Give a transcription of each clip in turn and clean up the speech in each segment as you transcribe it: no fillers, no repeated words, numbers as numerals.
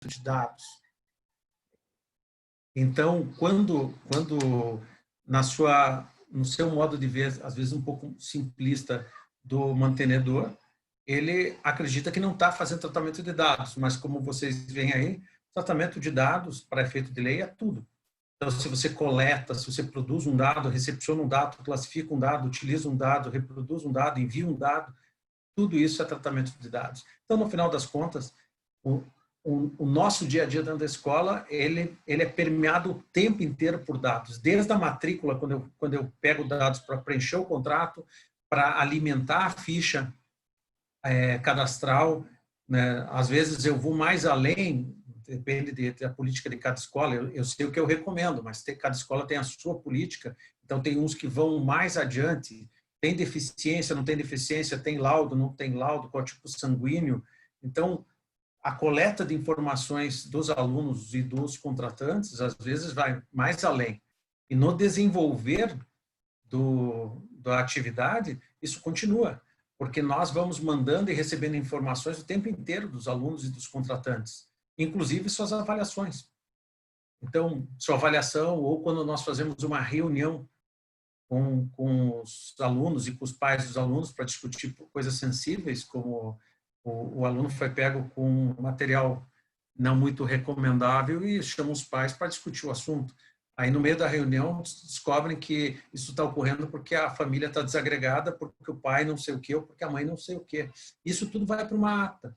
de dados. Então, quando no seu modo de ver, às vezes um pouco simplista, do mantenedor, ele acredita que não está fazendo tratamento de dados, mas como vocês veem aí, tratamento de dados, para efeito de lei, é tudo. Então, se você coleta, se você produz um dado, recepciona um dado, classifica um dado, utiliza um dado, reproduz um dado, envia um dado, tudo isso é tratamento de dados. Então, no final das contas, o nosso dia a dia dentro da escola, ele é permeado o tempo inteiro por dados. Desde a matrícula, quando eu pego dados para preencher o contrato, para alimentar a ficha cadastral, né? Às vezes eu vou mais além, depende da política de cada escola, eu sei o que eu recomendo, mas cada escola tem a sua política, então tem uns que vão mais adiante, tem deficiência, não tem deficiência, tem laudo, não tem laudo, qual tipo sanguíneo. Então, a coleta de informações dos alunos e dos contratantes, às vezes, vai mais além. E no desenvolver da atividade, isso continua, porque nós vamos mandando e recebendo informações o tempo inteiro dos alunos e dos contratantes, inclusive suas avaliações. Então, sua avaliação, ou quando nós fazemos uma reunião com os alunos e com os pais dos alunos para discutir coisas sensíveis, como o aluno foi pego com material não muito recomendável e chama os pais para discutir o assunto. Aí, no meio da reunião, descobrem que isso está ocorrendo porque a família está desagregada, porque o pai não sei o quê, ou porque a mãe não sei o quê. Isso tudo vai para uma ata.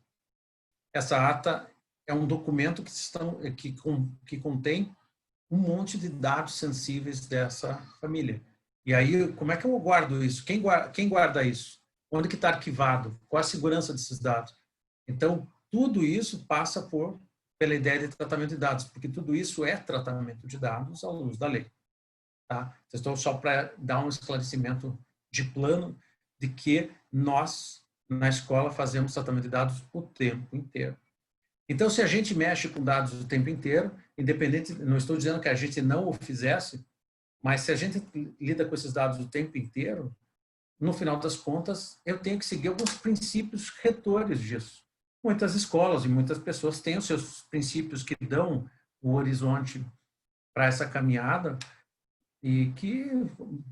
Essa ata é um documento que contém um monte de dados sensíveis dessa família. E aí, como é que eu guardo isso? Quem guarda isso? Onde que está arquivado? Qual a segurança desses dados? Então, tudo isso passa pela ideia de tratamento de dados, porque tudo isso é tratamento de dados à luz da lei. Tá? Estou só para dar um esclarecimento de plano de que nós, na escola, fazemos tratamento de dados o tempo inteiro. Então, se a gente mexe com dados o tempo inteiro, independente, não estou dizendo que a gente não o fizesse, mas se a gente lida com esses dados o tempo inteiro, no final das contas, eu tenho que seguir alguns princípios retores disso. Muitas escolas e muitas pessoas têm os seus princípios que dão o horizonte para essa caminhada e que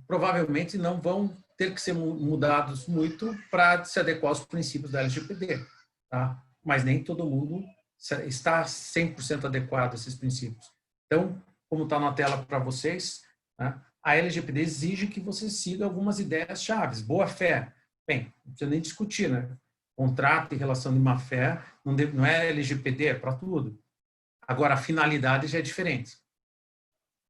provavelmente não vão ter que ser mudados muito para se adequar aos princípios da LGPD. Tá? Mas nem todo mundo está 100% adequado a esses princípios. Então, como está na tela para vocês, né, a LGPD exige que você siga algumas ideias chaves. Boa fé. Bem, não precisa nem discutir, né? Contrato e relação de má fé não é LGPD, é para tudo. Agora, a finalidade já é diferente.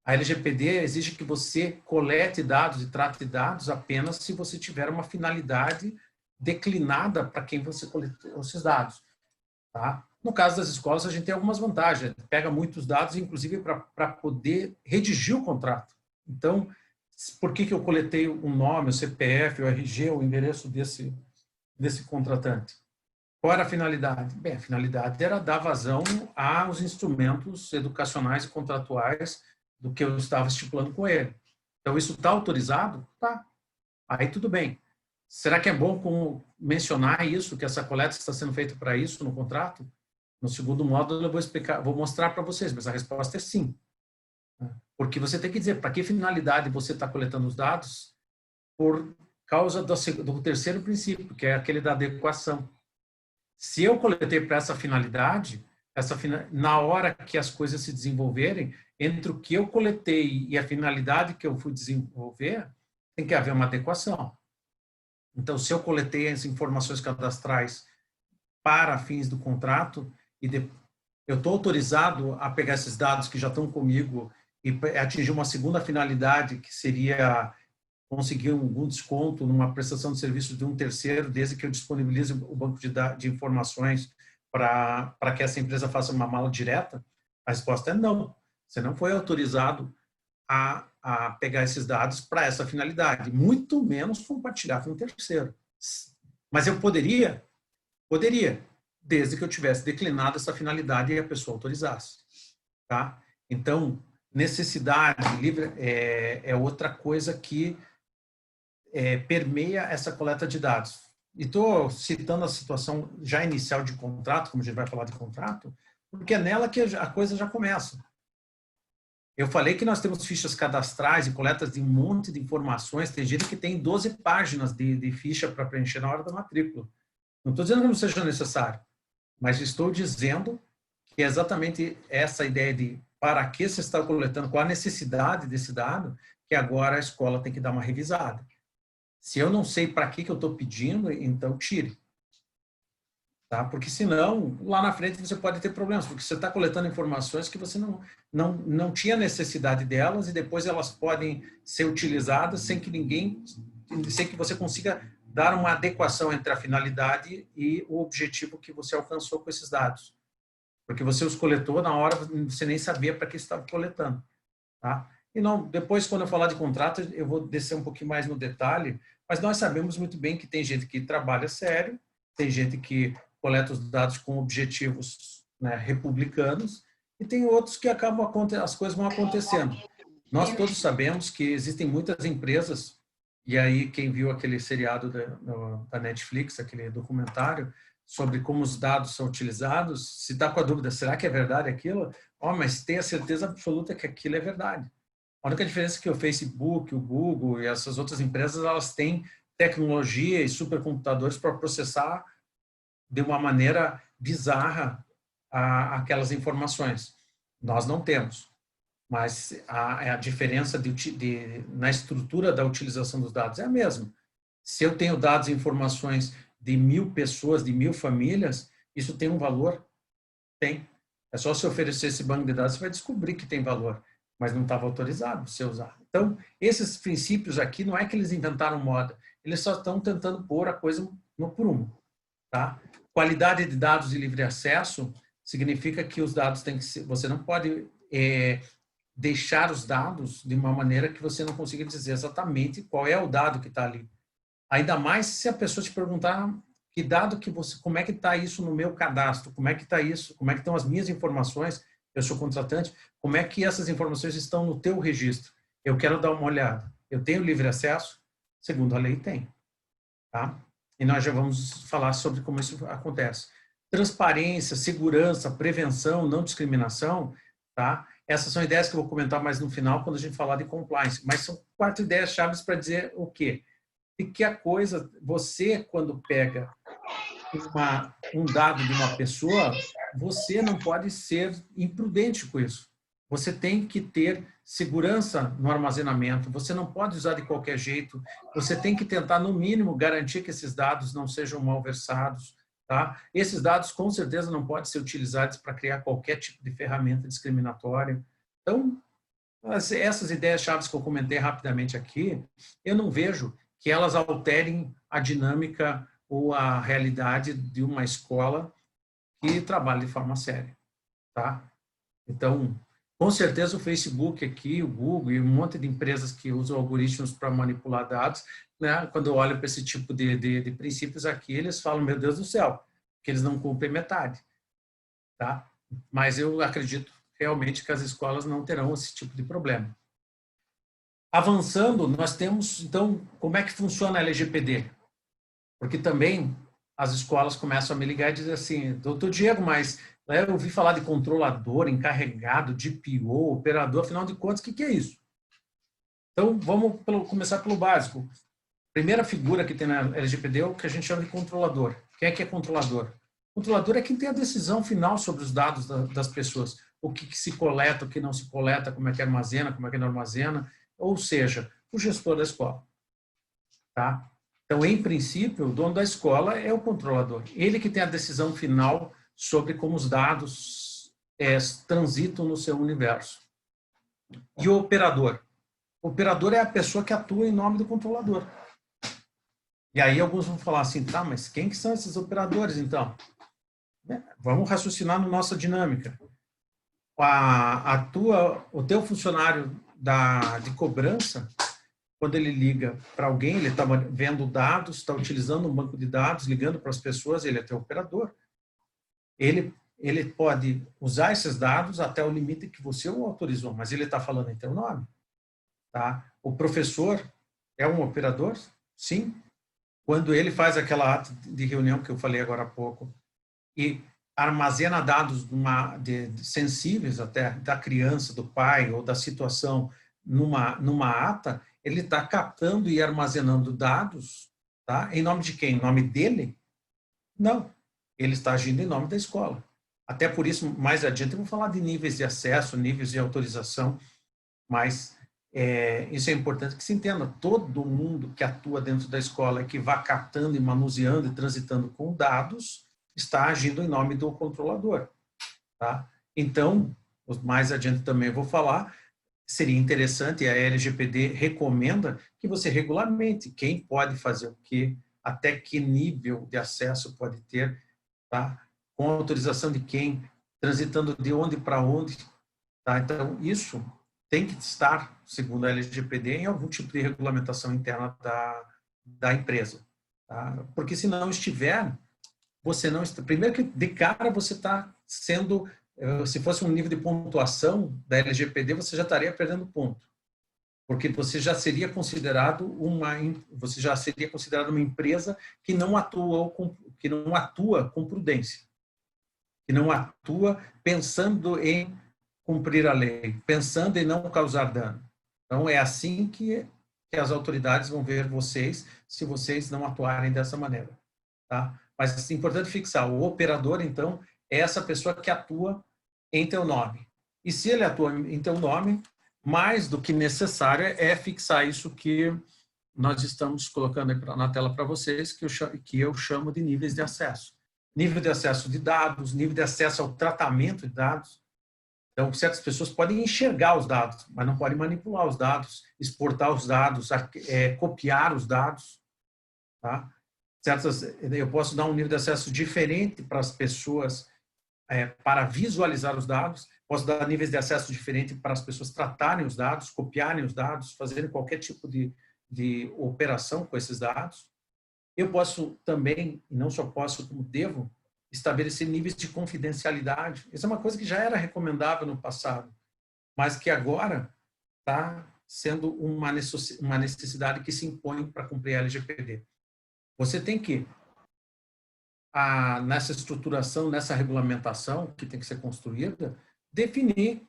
A LGPD exige que você colete dados e trate dados apenas se você tiver uma finalidade declinada para quem você coletou esses dados. Tá? No caso das escolas, a gente tem algumas vantagens. Pega muitos dados, inclusive, para poder redigir o contrato. Então, por que eu coletei o nome, o CPF, o RG, o endereço desse contratante? Qual era a finalidade? Bem, a finalidade era dar vazão aos instrumentos educacionais e contratuais do que eu estava estipulando com ele. Então, isso está autorizado? Tá. Aí tudo bem. Será que é bom mencionar isso, que essa coleta está sendo feita para isso no contrato? No segundo módulo eu vou mostrar para vocês, mas a resposta é sim. Porque você tem que dizer para que finalidade você está coletando os dados por causa do terceiro princípio, que é aquele da adequação. Se eu coletei para essa finalidade, na hora que as coisas se desenvolverem, entre o que eu coletei e a finalidade que eu fui desenvolver, tem que haver uma adequação. Então, se eu coletei as informações cadastrais para fins do contrato, eu estou autorizado a pegar esses dados que já estão comigo e atingir uma segunda finalidade, que seria conseguir algum desconto numa prestação de serviço de um terceiro, desde que eu disponibilize o banco de informações para que essa empresa faça uma mala direta? A resposta é não. Você não foi autorizado a pegar esses dados para essa finalidade, muito menos compartilhar com um terceiro. Mas eu poderia, desde que eu tivesse declinado essa finalidade e a pessoa autorizasse. Tá? Então, necessidade livre é outra coisa que permeia essa coleta de dados. E estou citando a situação já inicial de contrato, como a gente vai falar de contrato, porque é nela que a coisa já começa. Eu falei que nós temos fichas cadastrais e coletas de um monte de informações. Tem gente que tem 12 páginas de ficha para preencher na hora da matrícula. Não estou dizendo que não seja necessário, mas estou dizendo que é exatamente essa ideia de para que você está coletando, qual a necessidade desse dado, que agora a escola tem que dar uma revisada. Se eu não sei para que eu estou pedindo, então tire. Tá? Porque senão, lá na frente você pode ter problemas, porque você está coletando informações que você não tinha necessidade delas e depois elas podem ser utilizadas sem que você consiga dar uma adequação entre a finalidade e o objetivo que você alcançou com esses dados. Porque você os coletou na hora, você nem sabia para que estava coletando. Tá? E não, depois, quando eu falar de contrato, eu vou descer um pouquinho mais no detalhe, mas nós sabemos muito bem que tem gente que trabalha sério, tem gente que coleta os dados com objetivos, né, republicanos, e tem outros que as coisas vão acontecendo. Nós todos sabemos que existem muitas empresas, e aí quem viu aquele seriado da Netflix, aquele documentário, sobre como os dados são utilizados, se está com a dúvida, será que é verdade aquilo? Mas tenha certeza absoluta que aquilo é verdade. A única diferença é que o Facebook, o Google e essas outras empresas, elas têm tecnologia e supercomputadores para processar de uma maneira bizarra aquelas informações. Nós não temos, mas a diferença na estrutura da utilização dos dados é a mesma. Se eu tenho dados e informações de 1000 pessoas, de 1000 famílias, isso tem um valor? Tem. É só se oferecer esse banco de dados, você vai descobrir que tem valor, mas não estava autorizado você usar. Então, esses princípios aqui, não é que eles inventaram moda, eles só estão tentando pôr a coisa no prumo. Tá? Qualidade de dados e livre acesso significa que os dados têm que ser, você não pode deixar os dados de uma maneira que você não consiga dizer exatamente qual é o dado que está ali. Ainda mais se a pessoa te perguntar que dado que você, como é que está isso no meu cadastro, como é que está isso, como é que estão as minhas informações, eu sou contratante, como é que essas informações estão no teu registro? Eu quero dar uma olhada. Eu tenho livre acesso? Segundo a lei, tem. Tá? E nós já vamos falar sobre como isso acontece. Transparência, segurança, prevenção, não discriminação, tá? Essas são ideias que eu vou comentar mais no final, quando a gente falar de compliance. Mas são 4 ideias chaves para dizer o quê? E que a coisa, você, quando pega um dado de uma pessoa, você não pode ser imprudente com isso. Você tem que ter segurança no armazenamento, você não pode usar de qualquer jeito, você tem que tentar, no mínimo, garantir que esses dados não sejam malversados. Tá? Esses dados, com certeza, não podem ser utilizados para criar qualquer tipo de ferramenta discriminatória. Então, essas ideias-chave que eu comentei rapidamente aqui, eu não vejo que elas alterem a dinâmica ou a realidade de uma escola que trabalha de forma séria. Tá? Então, com certeza o Facebook aqui, o Google e um monte de empresas que usam algoritmos para manipular dados, né, quando eu olho para esse tipo de princípios aqui, eles falam, meu Deus do céu, que eles não cumprem metade. Tá? Mas eu acredito realmente que as escolas não terão esse tipo de problema. Avançando, nós temos, então, como é que funciona a LGPD? Porque também as escolas começam a me ligar e dizer assim, doutor Diego, mas eu ouvi falar de controlador, encarregado, DPO, operador, afinal de contas, o que é isso? Então, vamos começar pelo básico. Primeira figura que tem na LGPD é o que a gente chama de controlador. Quem é que é controlador? Controlador é quem tem a decisão final sobre os dados das pessoas. O que se coleta, o que não se coleta, como é que armazena, como é que não armazena, ou seja, o gestor da escola. Tá? Então, em princípio, o dono da escola é o controlador. Ele que tem a decisão final sobre como os dados transitam no seu universo. E o operador? O operador é a pessoa que atua em nome do controlador. E aí alguns vão falar assim, tá, mas quem que são esses operadores, então? Vamos raciocinar na nossa dinâmica. O teu funcionário de cobrança, quando ele liga para alguém, ele está vendo dados, está utilizando um banco de dados, ligando para as pessoas, ele é teu operador. Ele pode usar esses dados até o limite que você o autorizou, mas ele está falando em teu nome. Tá? O professor é um operador? Sim. Quando ele faz aquela ata de reunião que eu falei agora há pouco, e armazena dados sensíveis até da criança, do pai ou da situação numa ata, ele está captando e armazenando dados, tá? Em nome de quem? Em nome dele? Não. Ele está agindo em nome da escola. Até por isso, mais adiante, eu vou falar de níveis de acesso, níveis de autorização, mas isso é importante que se entenda. Todo mundo que atua dentro da escola e que vá captando e manuseando e transitando com dados está agindo em nome do controlador. Tá? Então, mais adiante também eu vou falar, seria interessante, e a LGPD recomenda que você regulamente quem pode fazer o quê, até que nível de acesso pode ter, tá? Com autorização de quem, transitando de onde para onde. Tá? Então, isso tem que estar, segundo a LGPD, em algum tipo de regulamentação interna da empresa. Tá? Porque se não estiver, você não está... Primeiro que, de cara, você está sendo... Se fosse um nível de pontuação da LGPD, você já estaria perdendo ponto. Porque você já seria considerado uma empresa que não atua com prudência, que não atua pensando em cumprir a lei, pensando em não causar dano. Então, é assim que as autoridades vão ver vocês, se vocês não atuarem dessa maneira. Tá? Mas é importante fixar, o operador, então, é essa pessoa que atua em teu nome. E se ele atua em teu nome, mais do que necessário é fixar isso que nós estamos colocando aí na tela para vocês, que eu chamo de níveis de acesso. Nível de acesso de dados, nível de acesso ao tratamento de dados. Então, certas pessoas podem enxergar os dados, mas não podem manipular os dados, exportar os dados, copiar os dados. Tá? Eu posso dar um nível de acesso diferente para as pessoas para visualizar os dados, posso dar níveis de acesso diferentes para as pessoas tratarem os dados, copiarem os dados, fazerem qualquer tipo de operação com esses dados. Eu posso também, e não só posso, como devo, estabelecer níveis de confidencialidade. Isso é uma coisa que já era recomendável no passado, mas que agora está sendo uma necessidade que se impõe para cumprir a LGPD. Você tem que, nessa estruturação, nessa regulamentação que tem que ser construída, definir,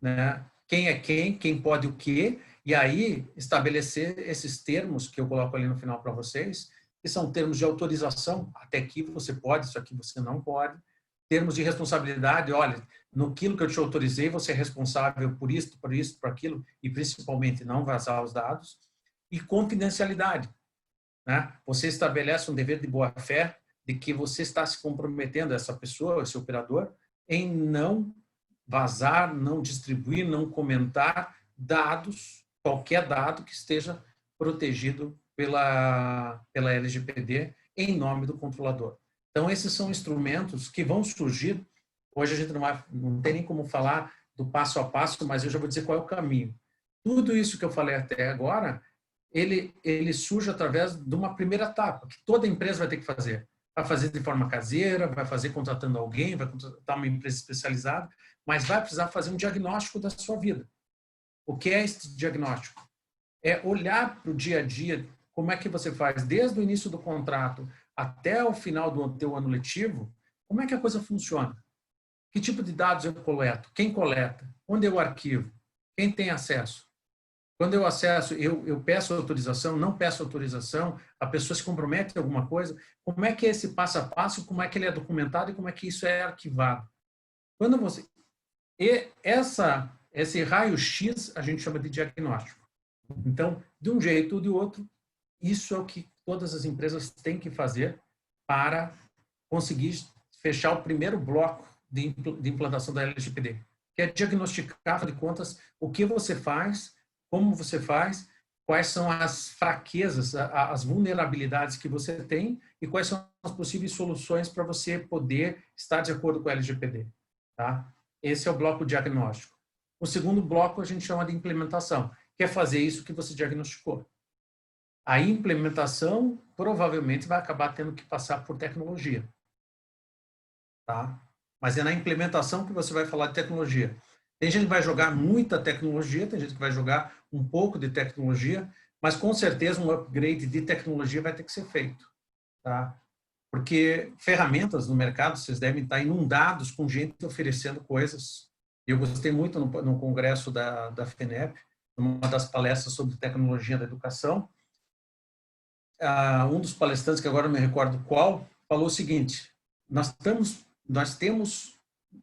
né, quem é quem pode o quê, e aí estabelecer esses termos que eu coloco ali no final para vocês, que são termos de autorização, até aqui você pode, isso aqui você não pode, termos de responsabilidade, olha, no que eu te autorizei, você é responsável por isso, por aquilo, e principalmente não vazar os dados, e confidencialidade. Né? Você estabelece um dever de boa-fé de que você está se comprometendo, essa pessoa, esse operador, em não vazar, não distribuir, não comentar dados, qualquer dado que esteja protegido pela LGPD em nome do controlador. Então, esses são instrumentos que vão surgir. Hoje a gente não tem nem como falar do passo a passo, mas eu já vou dizer qual é o caminho. Tudo isso que eu falei até agora, ele surge através de uma primeira etapa, que toda empresa vai ter que fazer. Vai fazer de forma caseira, vai fazer contratando alguém, vai contratar uma empresa especializada, mas vai precisar fazer um diagnóstico da sua vida. O que é esse diagnóstico? É olhar para o dia a dia, como é que você faz desde o início do contrato até o final do teu ano letivo, como é que a coisa funciona? Que tipo de dados eu coleto? Quem coleta? Onde eu arquivo? Quem tem acesso? Quando eu acesso, eu peço autorização, não peço autorização, a pessoa se compromete em alguma coisa, como é que é esse passo a passo, como é que ele é documentado e como é que isso é arquivado? Quando você... Esse raio-x a gente chama de diagnóstico. Então, de um jeito ou de outro, isso é o que todas as empresas têm que fazer para conseguir fechar o primeiro bloco de implantação da LGPD, que é diagnosticar, afinal de contas, o que você faz, como você faz, quais são as fraquezas, as vulnerabilidades que você tem e quais são as possíveis soluções para você poder estar de acordo com a LGPD. Tá? Esse é o bloco diagnóstico. O segundo bloco a gente chama de implementação, que é fazer isso que você diagnosticou. A implementação provavelmente vai acabar tendo que passar por tecnologia. Tá? Mas é na implementação que você vai falar de tecnologia. Tem gente que vai jogar muita tecnologia, tem gente que vai jogar um pouco de tecnologia, mas com certeza um upgrade de tecnologia vai ter que ser feito. Tá? Porque ferramentas no mercado, vocês devem estar inundados com gente oferecendo coisas. Eu gostei muito no congresso da FENEP, numa das palestras sobre tecnologia da educação, um dos palestrantes, que agora não me recordo qual, falou o seguinte: nós temos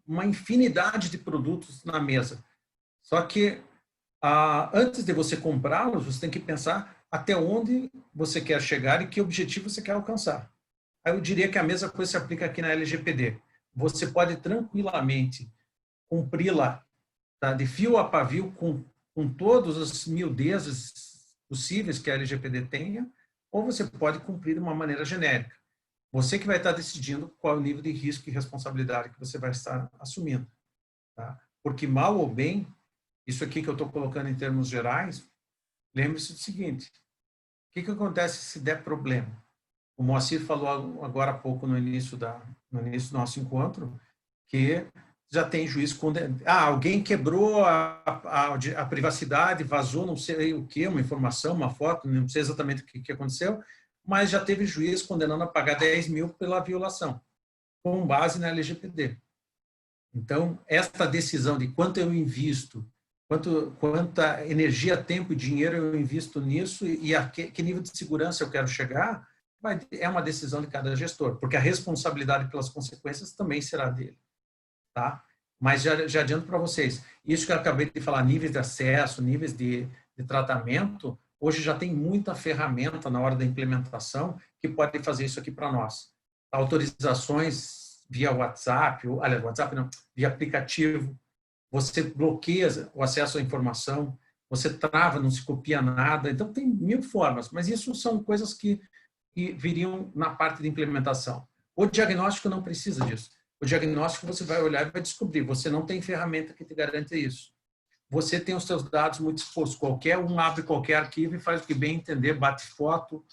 uma infinidade de produtos na mesa, só que antes de você comprá-los, você tem que pensar até onde você quer chegar e que objetivo você quer alcançar. Aí eu diria que a mesma coisa se aplica aqui na LGPD. Você pode tranquilamente cumpri-la, tá, de fio a pavio com todas as miudezas possíveis que a LGPD tenha, ou você pode cumprir de uma maneira genérica. Você que vai estar decidindo qual é o nível de risco e responsabilidade que você vai estar assumindo. Tá? Porque, mal ou bem, isso aqui que eu estou colocando em termos gerais, lembre-se do seguinte: o que acontece se der problema? O Moacir falou agora há pouco, no início do nosso encontro, que já tem juiz condenado. Alguém quebrou a privacidade, vazou não sei o que, uma informação, uma foto, não sei exatamente o que aconteceu, mas já teve juiz condenando a pagar 10 mil pela violação, com base na LGPD. Então, esta decisão de quanto eu invisto, quanta energia, tempo e dinheiro eu invisto nisso e a que nível de segurança eu quero chegar, é uma decisão de cada gestor, porque a responsabilidade pelas consequências também será dele. Tá? Mas já adianto para vocês, isso que eu acabei de falar, níveis de acesso, níveis de tratamento, hoje já tem muita ferramenta na hora da implementação que pode fazer isso aqui para nós. Autorizações via WhatsApp, via aplicativo, você bloqueia o acesso à informação, você trava, não se copia nada, então tem mil formas, mas isso são coisas que viriam na parte de implementação. O diagnóstico não precisa disso. O diagnóstico você vai olhar e vai descobrir. Você não tem ferramenta que te garante isso. Você tem os seus dados muito expostos. Qualquer um abre qualquer arquivo e faz o que bem entender, bate foto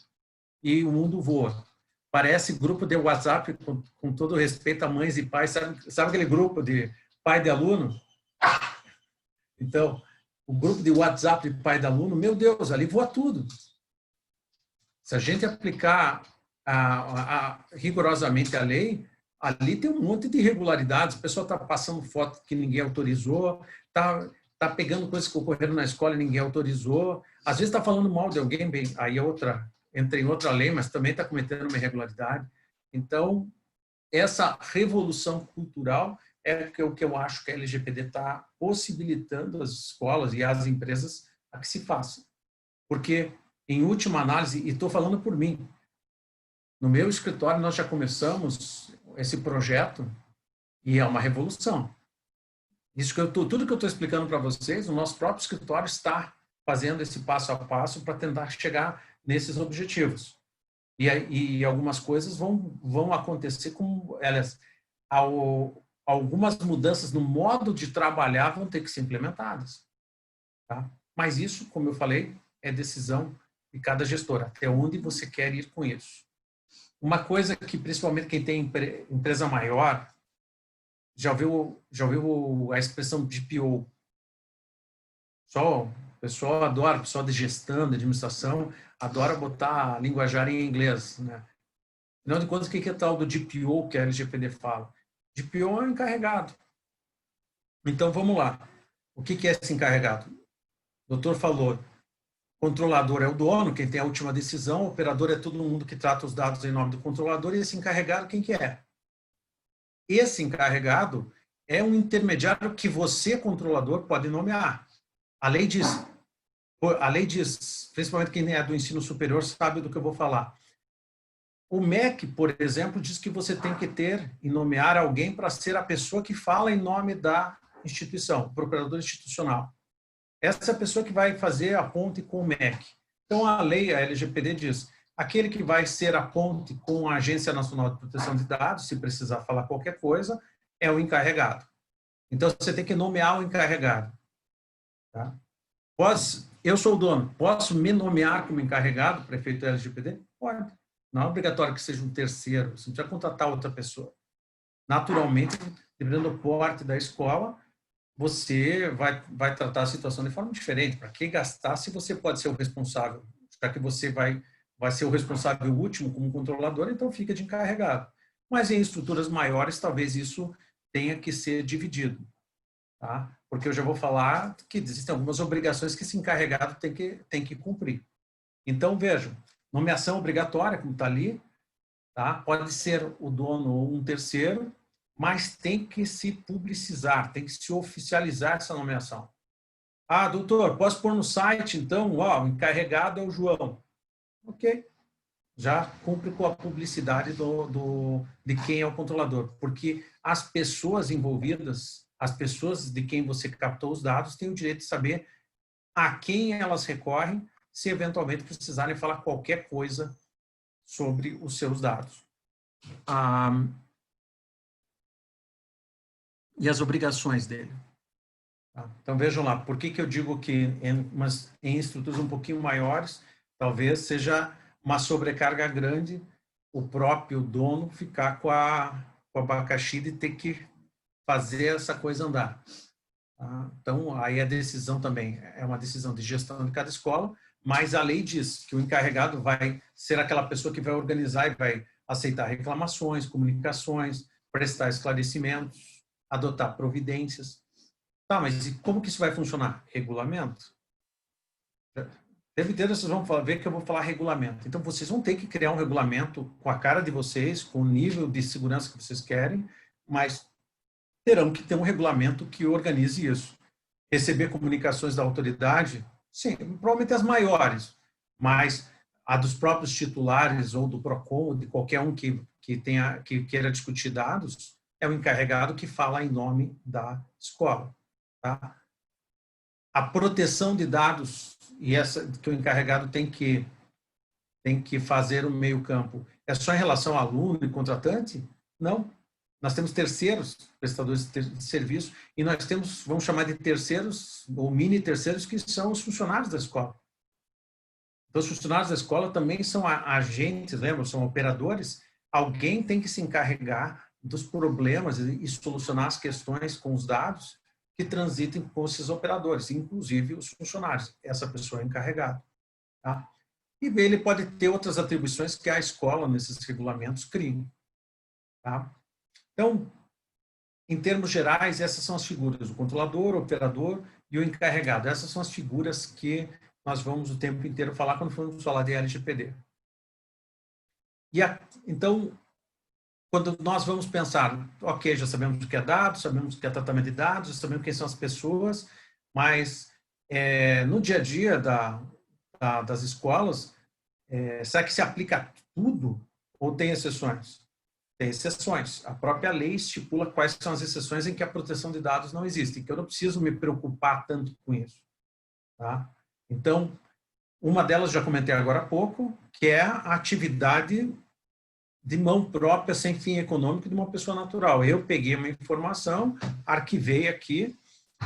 e o mundo voa. Parece grupo de WhatsApp, com todo respeito a mães e pais. Sabe aquele grupo de pai de aluno? Então, o grupo de WhatsApp de pai de aluno, meu Deus, ali voa tudo. Se a gente aplicar rigorosamente a lei, ali tem um monte de irregularidades. A pessoa está passando foto que ninguém autorizou, está pegando coisas que ocorreram na escola e ninguém autorizou. Às vezes está falando mal de alguém, bem, aí entra em outra lei, mas também está cometendo uma irregularidade. Então, essa revolução cultural é o que eu acho que a LGPD está possibilitando as escolas e as empresas a que se façam. Porque, em última análise, e estou falando por mim, no meu escritório nós já começamos esse projeto e é uma revolução. Tudo que eu estou explicando para vocês, o nosso próprio escritório está fazendo esse passo a passo para tentar chegar nesses objetivos. E algumas coisas vão acontecer com elas. Algumas mudanças no modo de trabalhar vão ter que ser implementadas. Tá? Mas isso, como eu falei, é decisão de cada gestor, até onde você quer ir com isso. Uma coisa que, principalmente quem tem empresa maior, já ouviu a expressão DPO. O pessoal adora, o pessoal de gestão, de administração, adora botar linguajar em inglês. Né? Afinal de contas, o que é tal do DPO que a LGPD fala? DPO é um encarregado. Então, vamos lá. O que é esse encarregado? O doutor falou, controlador é o dono, quem tem a última decisão, o operador é todo mundo que trata os dados em nome do controlador, e esse encarregado, quem que é? Esse encarregado é um intermediário que você, controlador, pode nomear. A lei diz, principalmente quem é do ensino superior sabe do que eu vou falar. O MEC, por exemplo, diz que você tem que ter e nomear alguém para ser a pessoa que fala em nome da instituição, o procurador institucional. Essa é a pessoa que vai fazer a ponte com o MEC. Então, a lei, a LGPD diz, aquele que vai ser a ponte com a Agência Nacional de Proteção de Dados, se precisar falar qualquer coisa, é o encarregado. Então, você tem que nomear o encarregado. Tá? Eu sou o dono, posso me nomear como encarregado, prefeito da LGPD? Pode. Não é obrigatório que seja um terceiro, você não precisa contratar outra pessoa. Naturalmente, dependendo do porte da escola, você vai tratar a situação de forma diferente. Para que gastar se você pode ser o responsável? Já que você vai vai ser o responsável último como controlador, então fica de encarregado. Mas em estruturas maiores, talvez isso tenha que ser dividido, tá? Porque eu já vou falar que existem algumas obrigações que esse encarregado tem que cumprir. Então, vejam, nomeação obrigatória, como está ali, tá? Pode ser o dono ou um terceiro, mas tem que se publicizar, tem que se oficializar essa nomeação. Ah, doutor, posso pôr no site, então, ó, o encarregado é o João. Ok, já cumpre com a publicidade de quem é o controlador, porque as pessoas envolvidas, as pessoas de quem você captou os dados, têm o direito de saber a quem elas recorrem se eventualmente precisarem falar qualquer coisa sobre os seus dados. E as obrigações dele. Então, vejam lá, por que eu digo que em estruturas um pouquinho maiores, talvez seja uma sobrecarga grande o próprio dono ficar com o abacaxi de ter que fazer essa coisa andar. Então, aí a decisão também é uma decisão de gestão de cada escola, mas a lei diz que o encarregado vai ser aquela pessoa que vai organizar e vai aceitar reclamações, comunicações, prestar esclarecimentos, adotar providências. Tá, mas e como que isso vai funcionar? Regulamento. Deve ter, vocês vão ver que eu vou falar regulamento. Então, vocês vão ter que criar um regulamento com a cara de vocês, com o nível de segurança que vocês querem, mas terão que ter um regulamento que organize isso. Receber comunicações da autoridade, sim, provavelmente as maiores, mas a dos próprios titulares ou do PROCON, ou de qualquer um que queira discutir dados, é o encarregado que fala em nome da escola. Tá? A proteção de dados e essa que o encarregado tem que fazer o meio campo é só em relação ao aluno e contratante? Não. Nós temos terceiros, prestadores de serviço, e nós temos, vamos chamar de terceiros, ou mini terceiros, que são os funcionários da escola. Então, os funcionários da escola também são agentes, lembram? São operadores. Alguém tem que se encarregar dos problemas e solucionar as questões com os dados que transitem com esses operadores, inclusive os funcionários. Essa pessoa é encarregada. Tá? E ele pode ter outras atribuições que a escola, nesses regulamentos, cria. Tá? Então, em termos gerais, essas são as figuras, o controlador, o operador e o encarregado. Essas são as figuras que nós vamos o tempo inteiro falar quando formos falar de LGPD. Então, quando nós vamos pensar, ok, já sabemos o que é dados, sabemos o que é tratamento de dados, já sabemos quem são as pessoas, mas no dia a dia das escolas, será que se aplica tudo ou tem exceções? Tem exceções. A própria lei estipula quais são as exceções em que a proteção de dados não existe, que eu não preciso me preocupar tanto com isso. Tá? Então, uma delas já comentei agora há pouco, que é a atividade de mão própria, sem fim econômico, de uma pessoa natural. Eu peguei uma informação, arquivei aqui,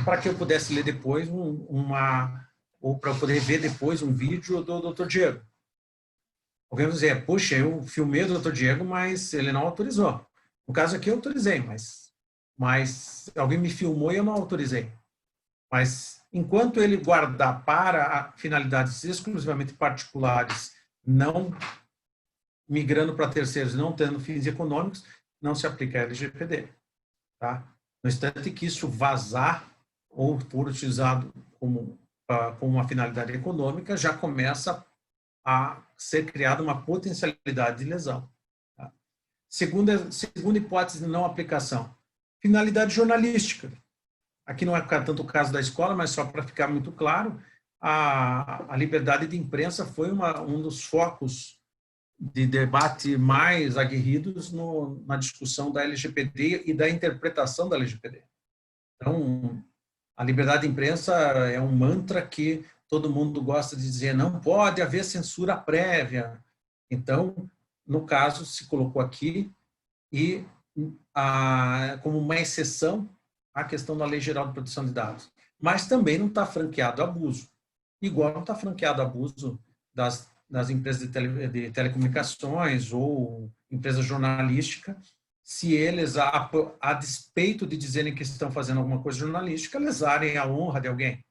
para que eu pudesse ler depois ou para eu poder ver depois um vídeo do Dr. Diego. Alguém vai dizer, puxa, eu filmei o Dr. Diego, mas ele não autorizou. No caso aqui eu autorizei, mas alguém me filmou e eu não autorizei. Mas enquanto ele guardar para finalidades exclusivamente particulares, não migrando para terceiros, não tendo fins econômicos, não se aplica a LGPD. Tá? No instante que isso vazar ou for utilizado como uma finalidade econômica, já começa a ser criada uma potencialidade de lesão. Tá? Segunda hipótese de não aplicação, finalidade jornalística. Aqui não é tanto o caso da escola, mas só para ficar muito claro, a liberdade de imprensa foi um dos focos de debate mais aguerridos na discussão da LGPD e da interpretação da LGPD. Então, a liberdade de imprensa é um mantra que todo mundo gosta de dizer, não pode haver censura prévia. Então, no caso, se colocou aqui e como uma exceção a questão da Lei Geral de Proteção de Dados. Mas também não está franqueado abuso. Igual não está franqueado abuso das empresas de telecomunicações ou empresa jornalística, se eles, a despeito de dizerem que estão fazendo alguma coisa jornalística, lesarem a honra de alguém.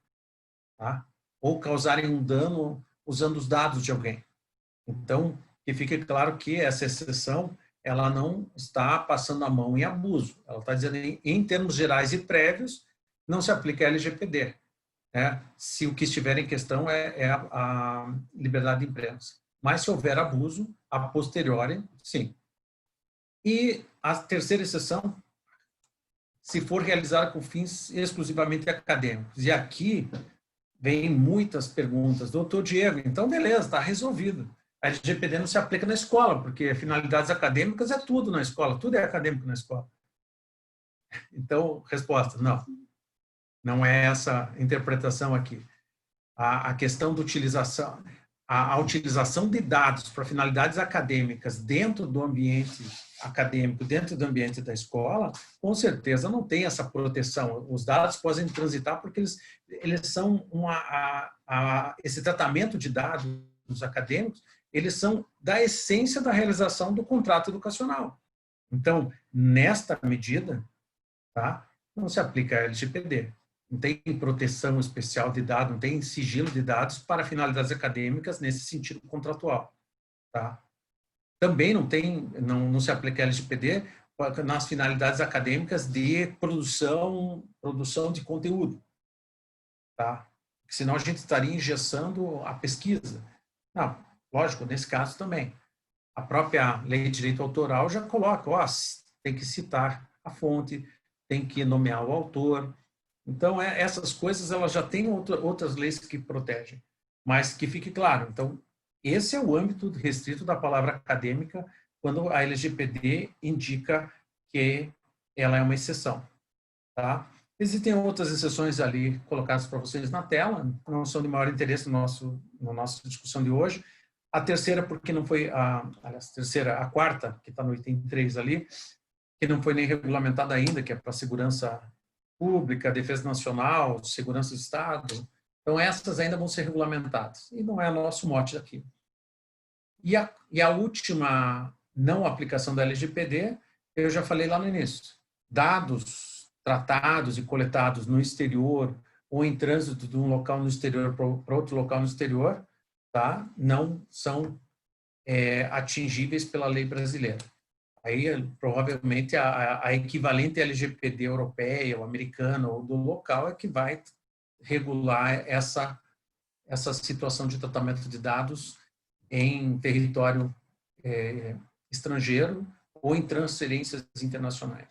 Tá? Ou causarem um dano usando os dados de alguém. Então, que fique claro que essa exceção, ela não está passando a mão em abuso. Ela está dizendo, em termos gerais e prévios, não se aplica a LGPD. Né? Se o que estiver em questão é a liberdade de imprensa. Mas se houver abuso, a posteriori, sim. E a terceira exceção, se for realizada com fins exclusivamente acadêmicos. E aqui vem muitas perguntas. Doutor Diego, então beleza, está resolvido. A LGPD não se aplica na escola, porque finalidades acadêmicas é tudo na escola, tudo é acadêmico na escola. Então, resposta, não. Não é essa interpretação aqui. A questão da utilização, a utilização de dados para finalidades acadêmicas dentro do ambiente acadêmico, dentro do ambiente da escola, com certeza não tem essa proteção. Os dados podem transitar porque eles são esse tratamento de dados acadêmicos, eles são da essência da realização do contrato educacional. Então, nesta medida, tá, não se aplica a LGPD. Não tem proteção especial de dados, não tem sigilo de dados para finalidades acadêmicas nesse sentido contratual. Tá? Também não se aplica a LGPD nas finalidades acadêmicas de produção de conteúdo. Tá? Senão a gente estaria engessando a pesquisa. Não, lógico, nesse caso também. A própria lei de direito autoral já coloca, tem que citar a fonte, tem que nomear o autor. Então, essas coisas elas já têm outras leis que protegem. Mas que fique claro, então, esse é o âmbito restrito da palavra acadêmica quando a LGPD indica que ela é uma exceção. Tá? Existem outras exceções ali colocadas para vocês na tela, não são de maior interesse na nossa discussão de hoje. A terceira, porque não foi a quarta, que está no item 3 ali, que não foi nem regulamentada ainda, que é para segurança pública, defesa nacional, segurança do Estado. Então, essas ainda vão ser regulamentadas. E não é nosso mote aqui. E a última não aplicação da LGPD, eu já falei lá no início. Dados tratados e coletados no exterior ou em trânsito de um local no exterior para outro local no exterior, tá? Não são atingíveis pela lei brasileira. Aí, provavelmente, a equivalente LGPD europeia, ou americana, ou do local, é que vai regular essa situação de tratamento de dados em território estrangeiro ou em transferências internacionais.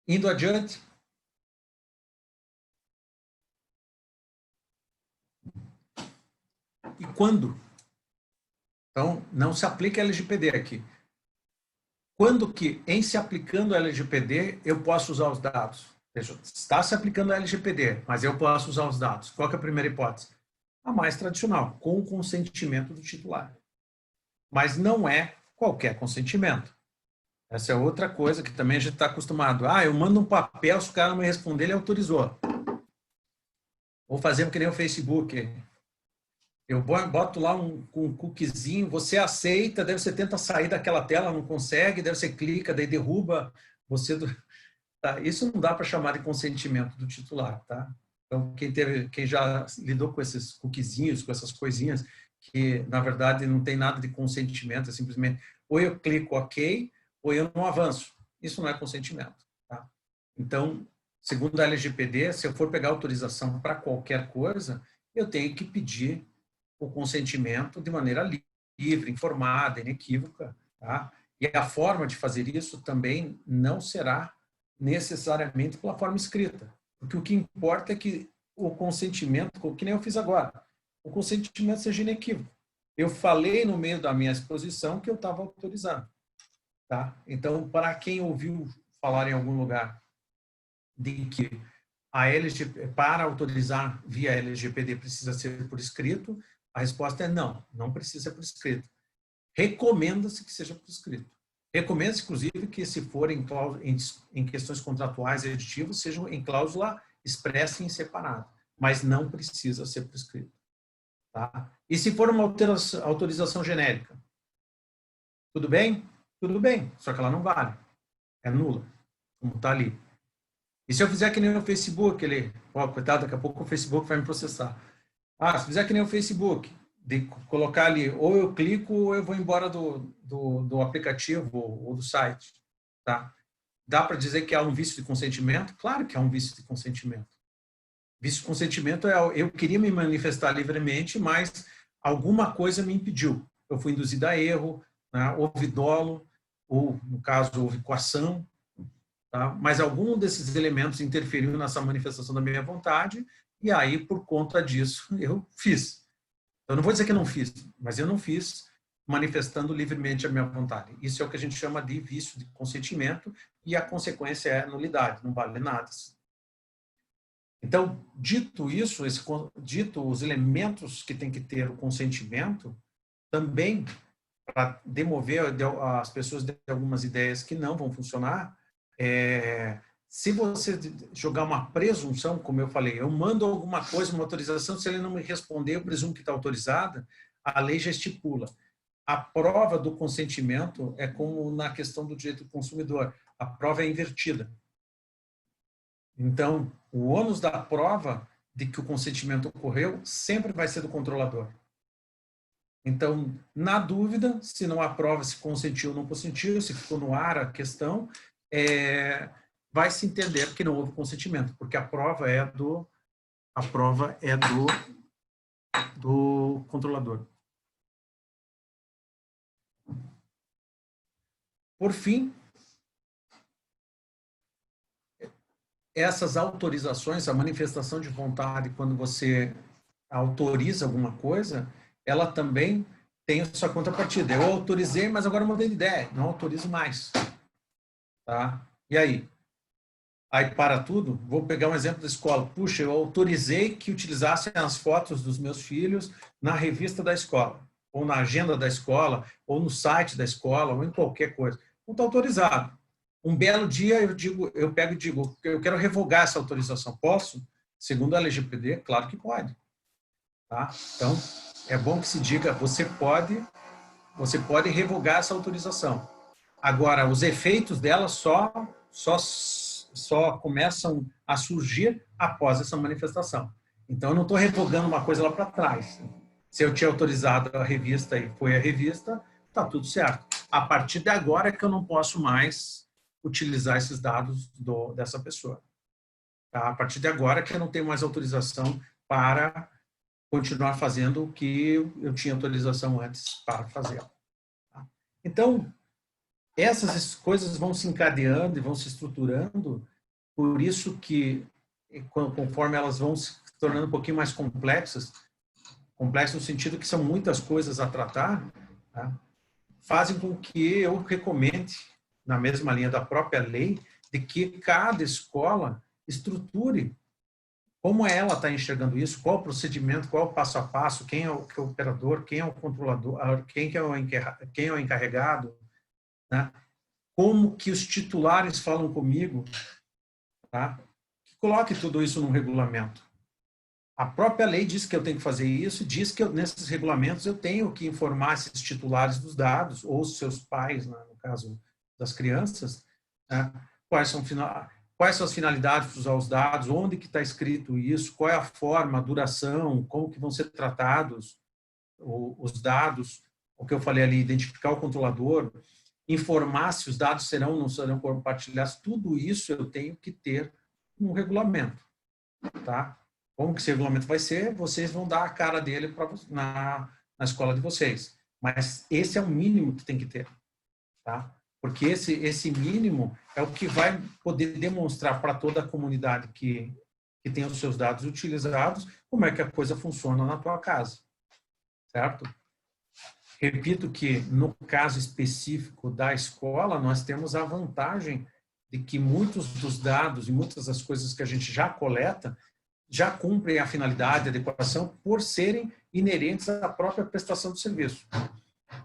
Indo adiante. E quando? Então, não se aplica a LGPD aqui. Quando que, em se aplicando a LGPD, eu posso usar os dados? Veja, está se aplicando a LGPD, mas eu posso usar os dados. Qual que é a primeira hipótese? A mais tradicional, com o consentimento do titular. Mas não é qualquer consentimento. Essa é outra coisa que também a gente está acostumado. Eu mando um papel, se o cara não me responder, ele autorizou. Ou fazemos que nem o Facebook. Eu boto lá um cookiezinho, você aceita, daí você tenta sair daquela tela, não consegue, daí você clica, daí derruba você. Tá? Isso não dá para chamar de consentimento do titular. Tá? Então, quem já lidou com esses cookiezinhos, com essas coisinhas, que na verdade não tem nada de consentimento, é simplesmente ou eu clico OK, ou eu não avanço. Isso não é consentimento. Tá? Então, segundo a LGPD, se eu for pegar autorização para qualquer coisa, eu tenho que pedir o consentimento de maneira livre, informada, inequívoca. Tá? E a forma de fazer isso também não será necessariamente pela forma escrita. Porque o que importa é que o consentimento, que nem eu fiz agora, o consentimento seja inequívoco. Eu falei no meio da minha exposição que eu estava autorizando. Tá? Então, para quem ouviu falar em algum lugar de que para autorizar via LGPD precisa ser por escrito, a resposta é não, não precisa ser por escrito. Recomenda-se que seja por escrito. Recomenda-se, inclusive, que se for em questões contratuais e aditivos, sejam em cláusula expressa e em separado, mas não precisa ser por escrito. Tá? E se for uma autorização genérica? Tudo bem? Tudo bem, só que ela não vale. É nula, como está ali. E se eu fizer que nem no Facebook, coitado, daqui a pouco o Facebook vai me processar. Se fizer que nem o Facebook, de colocar ali, ou eu clico ou eu vou embora do aplicativo ou do site. Tá? Dá para dizer que há um vício de consentimento? Claro que há um vício de consentimento. Vício de consentimento é eu queria me manifestar livremente, mas alguma coisa me impediu. Eu fui induzido a erro, né? Houve dolo, ou, no caso, houve coação, tá? Mas algum desses elementos interferiu nessa manifestação da minha vontade, e aí, por conta disso, eu fiz. Eu não vou dizer que eu não fiz, mas eu não fiz manifestando livremente a minha vontade. Isso é o que a gente chama de vício de consentimento, e a consequência é nulidade, não vale nada. Então, dito isso, dito os elementos que tem que ter o consentimento, também para demover as pessoas de algumas ideias que não vão funcionar, se você jogar uma presunção, como eu falei, eu mando alguma coisa, uma autorização, se ele não me responder, eu presumo que está autorizada, a lei já estipula. A prova do consentimento é como na questão do direito do consumidor, a prova é invertida. Então, o ônus da prova de que o consentimento ocorreu sempre vai ser do controlador. Então, na dúvida, se não há prova se consentiu ou não consentiu, se ficou no ar a questão, vai se entender que não houve consentimento, porque a prova é do controlador. Por fim, essas autorizações, a manifestação de vontade, quando você autoriza alguma coisa, ela também tem a sua contrapartida. Eu autorizei, mas agora eu mudei de ideia, não autorizo mais. Tá? E aí? Aí para tudo, vou pegar um exemplo da escola. Puxa, eu autorizei que utilizassem as fotos dos meus filhos na revista da escola, ou na agenda da escola, ou no site da escola, ou em qualquer coisa. Não está autorizado. Um belo dia eu pego e digo, eu quero revogar essa autorização. Posso? Segundo a LGPD, claro que pode. Tá? Então, é bom que se diga, você pode revogar essa autorização. Agora, os efeitos dela só começam a surgir após essa manifestação. Então, eu não estou revogando uma coisa lá para trás. Se eu tinha autorizado a revista e foi a revista, está tudo certo. A partir de agora é que eu não posso mais utilizar esses dados dessa pessoa. Tá? A partir de agora é que eu não tenho mais autorização para continuar fazendo o que eu tinha autorização antes para fazer. Tá? Então, essas coisas vão se encadeando e vão se estruturando, por isso que, conforme elas vão se tornando um pouquinho mais complexas no sentido que são muitas coisas a tratar, tá? Fazem com que eu recomende, na mesma linha da própria lei, de que cada escola estruture como ela está enxergando isso, qual o procedimento, qual o passo a passo, quem é o operador, quem é o controlador, quem é o encarregado, né? Como que os titulares falam comigo, tá? Que coloque tudo isso num regulamento. A própria lei diz que eu tenho que fazer isso, diz que nesses regulamentos eu tenho que informar esses titulares dos dados, ou os seus pais, né, no caso das crianças, né? Quais são as finalidades de usar os dados, onde que está escrito isso, qual é a forma, a duração, como que vão ser tratados os dados, o que eu falei ali, identificar o controlador, informar se os dados serão ou não serão compartilhados, tudo isso eu tenho que ter um regulamento, tá? Como que esse regulamento vai ser? Vocês vão dar a cara dele na escola de vocês. Mas esse é o mínimo que tem que ter, tá? Porque esse mínimo é o que vai poder demonstrar para toda a comunidade que tem os seus dados utilizados como é que a coisa funciona na tua casa, certo? Repito que, no caso específico da escola, nós temos a vantagem de que muitos dos dados e muitas das coisas que a gente já coleta já cumprem a finalidade, a adequação, por serem inerentes à própria prestação do serviço.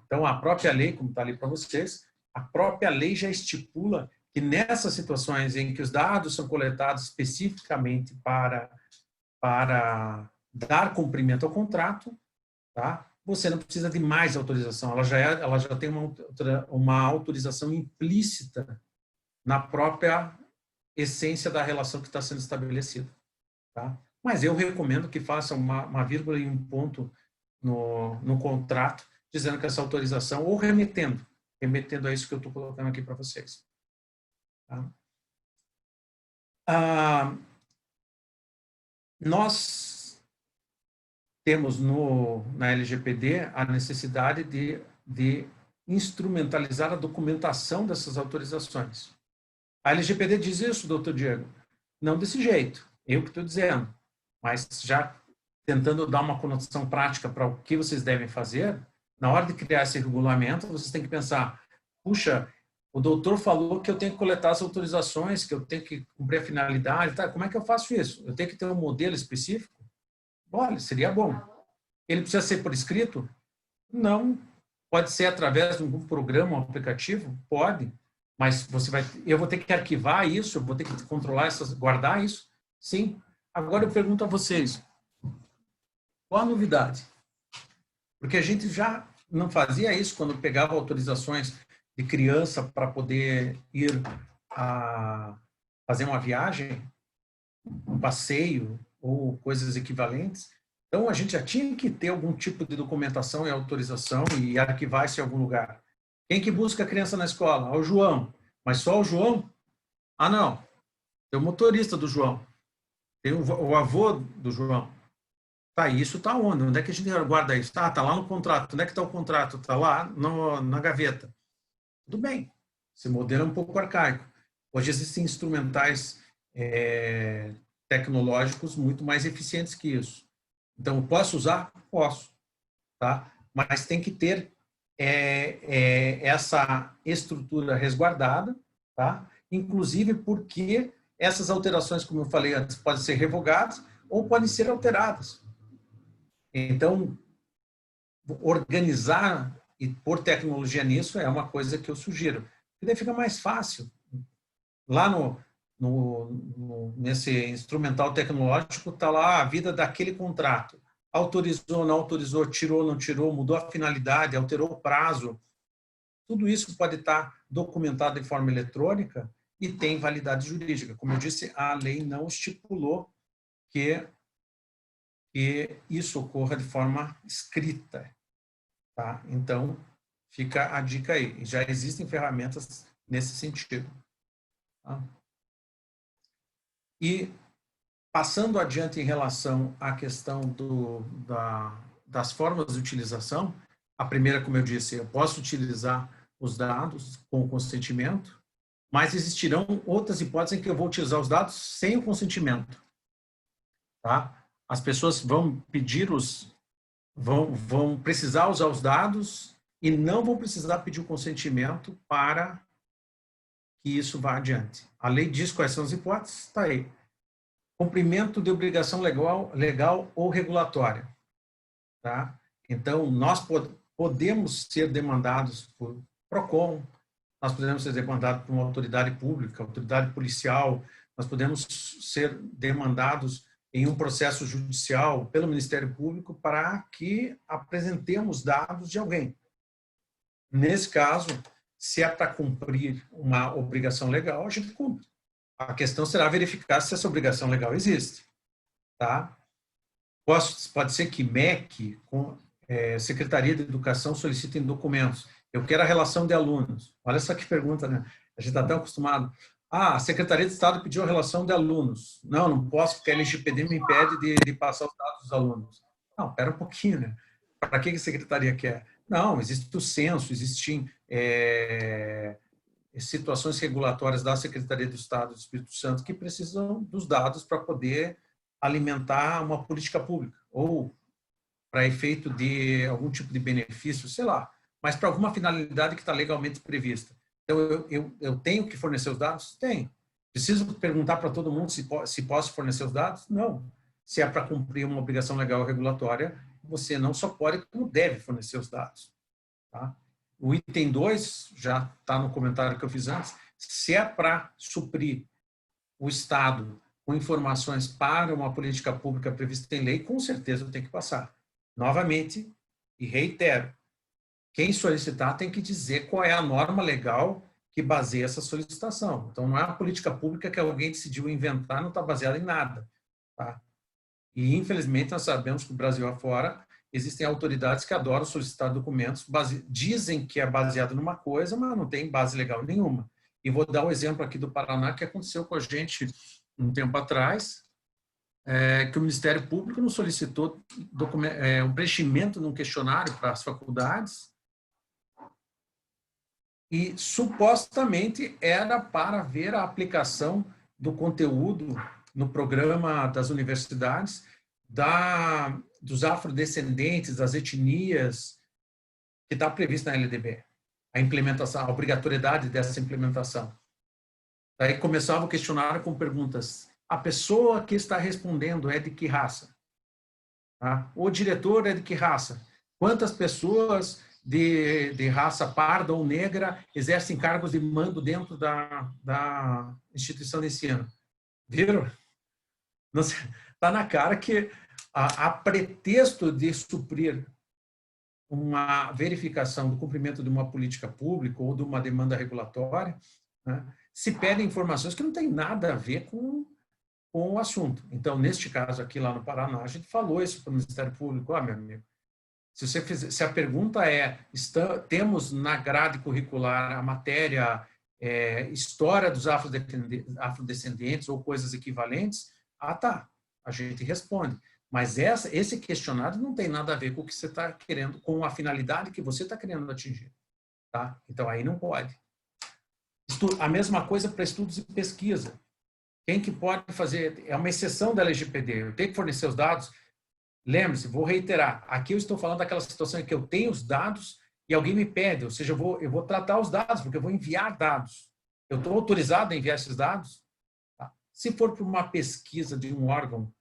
Então, a própria lei, como está ali para vocês, a própria lei já estipula que nessas situações em que os dados são coletados especificamente para dar cumprimento ao contrato, tá? Você não precisa de mais autorização, ela já tem uma autorização implícita na própria essência da relação que está sendo estabelecida. Tá? mas eu recomendo que faça uma vírgula e um ponto no contrato, dizendo que essa autorização, ou remetendo a isso que eu estou colocando aqui para vocês. Tá? Nós temos na LGPD a necessidade de instrumentalizar a documentação dessas autorizações. A LGPD diz isso, doutor Diego? Não desse jeito, eu que estou dizendo, mas já tentando dar uma conotação prática para o que vocês devem fazer, na hora de criar esse regulamento, vocês têm que pensar, puxa, o doutor falou que eu tenho que coletar as autorizações, que eu tenho que cumprir a finalidade, tá? Como é que eu faço isso? Eu tenho que ter um modelo específico? Olha, seria bom. Ele precisa ser por escrito? Não. Pode ser através de um programa, um aplicativo? Pode. Mas eu vou ter que arquivar isso, eu vou ter que controlar guardar isso? Sim. Agora eu pergunto a vocês, qual a novidade? Porque a gente já não fazia isso quando pegava autorizações de criança para poder ir a fazer uma viagem, um passeio ou coisas equivalentes. Então, a gente já tinha que ter algum tipo de documentação e autorização e arquivar isso em algum lugar. Quem que busca a criança na escola? O João. Mas só o João? Ah, não. Tem o motorista do João. Tem o avô do João. Tá, isso tá onde? Onde é que a gente guarda isso? Tá lá no contrato. Onde é que está o contrato? Tá lá na gaveta. Tudo bem. Esse modelo é um pouco arcaico. Hoje existem instrumentais tecnológicos muito mais eficientes que isso. Então, posso usar? Posso. Tá? Mas tem que ter essa estrutura resguardada, tá? Inclusive porque essas alterações, como eu falei antes, podem ser revogadas ou podem ser alteradas. Então, organizar e pôr tecnologia nisso é uma coisa que eu sugiro. Porque daí fica mais fácil. Lá nesse instrumental tecnológico está lá a vida daquele contrato. Autorizou, não autorizou, tirou, não tirou, mudou a finalidade, alterou o prazo. Tudo isso pode estar documentado de forma eletrônica e tem validade jurídica. Como eu disse, a lei não estipulou que isso ocorra de forma escrita. Tá? Então, fica a dica aí. Já existem ferramentas nesse sentido. Tá? E, passando adiante em relação à questão das formas de utilização, a primeira, como eu disse, eu posso utilizar os dados com o consentimento, mas existirão outras hipóteses em que eu vou utilizar os dados sem o consentimento. Tá? As pessoas vão vão precisar usar os dados e não vão precisar pedir o consentimento para que isso vá adiante. A lei diz quais são as hipóteses, está aí. Cumprimento de obrigação legal ou regulatória. Tá? Então, nós podemos ser demandados por PROCON, nós podemos ser demandados por uma autoridade pública, autoridade policial, nós podemos ser demandados em um processo judicial pelo Ministério Público para que apresentemos dados de alguém. Nesse caso, se é para cumprir uma obrigação legal, a gente cumpre. A questão será verificar se essa obrigação legal existe. Tá? Pode ser que MEC, Secretaria de Educação, solicitem documentos. Eu quero a relação de alunos. Olha só que pergunta, né? A gente está tão acostumado. A Secretaria de Estado pediu a relação de alunos. Não posso, porque a LGPD me impede de passar os dados dos alunos. Não, espera um pouquinho, né? Para que a Secretaria quer? Não, existe o censo, existem situações regulatórias da Secretaria do Estado do Espírito Santo que precisam dos dados para poder alimentar uma política pública, ou para efeito de algum tipo de benefício, sei lá, mas para alguma finalidade que está legalmente prevista. Então, eu tenho que fornecer os dados? Tenho. Preciso perguntar para todo mundo se posso fornecer os dados? Não. Se é para cumprir uma obrigação legal ou regulatória, você não só pode, como deve fornecer os dados. Tá? O item 2, já está no comentário que eu fiz antes, se é para suprir o Estado com informações para uma política pública prevista em lei, com certeza tem que passar. Novamente, e reitero, quem solicitar tem que dizer qual é a norma legal que baseia essa solicitação. Então, não é uma política pública que alguém decidiu inventar, não está baseada em nada. Tá? E, infelizmente, nós sabemos que o Brasil afora existem autoridades que adoram solicitar documentos, dizem que é baseado numa coisa, mas não tem base legal nenhuma. E vou dar o exemplo aqui do Paraná, que aconteceu com a gente um tempo atrás, que o Ministério Público nos solicitou um preenchimento de um questionário para as faculdades e, supostamente, era para ver a aplicação do conteúdo no programa das universidades dos afrodescendentes, das etnias, que está previsto na LDB. A implementação, a obrigatoriedade dessa implementação. Daí começava o questionário com perguntas. A pessoa que está respondendo é de que raça? Tá? O diretor é de que raça? Quantas pessoas de raça parda ou negra exercem cargos de mando dentro da instituição de ensino? Viram? Está na cara que, a pretexto de suprir uma verificação do cumprimento de uma política pública ou de uma demanda regulatória, né, se pedem informações que não têm nada a ver com o assunto. Então, neste caso aqui lá no Paraná, a gente falou isso para o Ministério Público. Meu amigo, se a pergunta temos na grade curricular a matéria História dos afrodescendentes ou coisas equivalentes, tá, a gente responde. Mas esse questionário não tem nada a ver com o que você está querendo, com a finalidade que você está querendo atingir. Tá? Então, aí não pode. A mesma coisa para estudos e pesquisa. Quem que pode fazer? É uma exceção da LGPD. Eu tenho que fornecer os dados. Lembre-se, vou reiterar. Aqui eu estou falando daquela situação em que eu tenho os dados e alguém me pede. Ou seja, eu vou tratar os dados, porque eu vou enviar dados. Eu estou autorizado a enviar esses dados? Tá? Se for para uma pesquisa de um órgão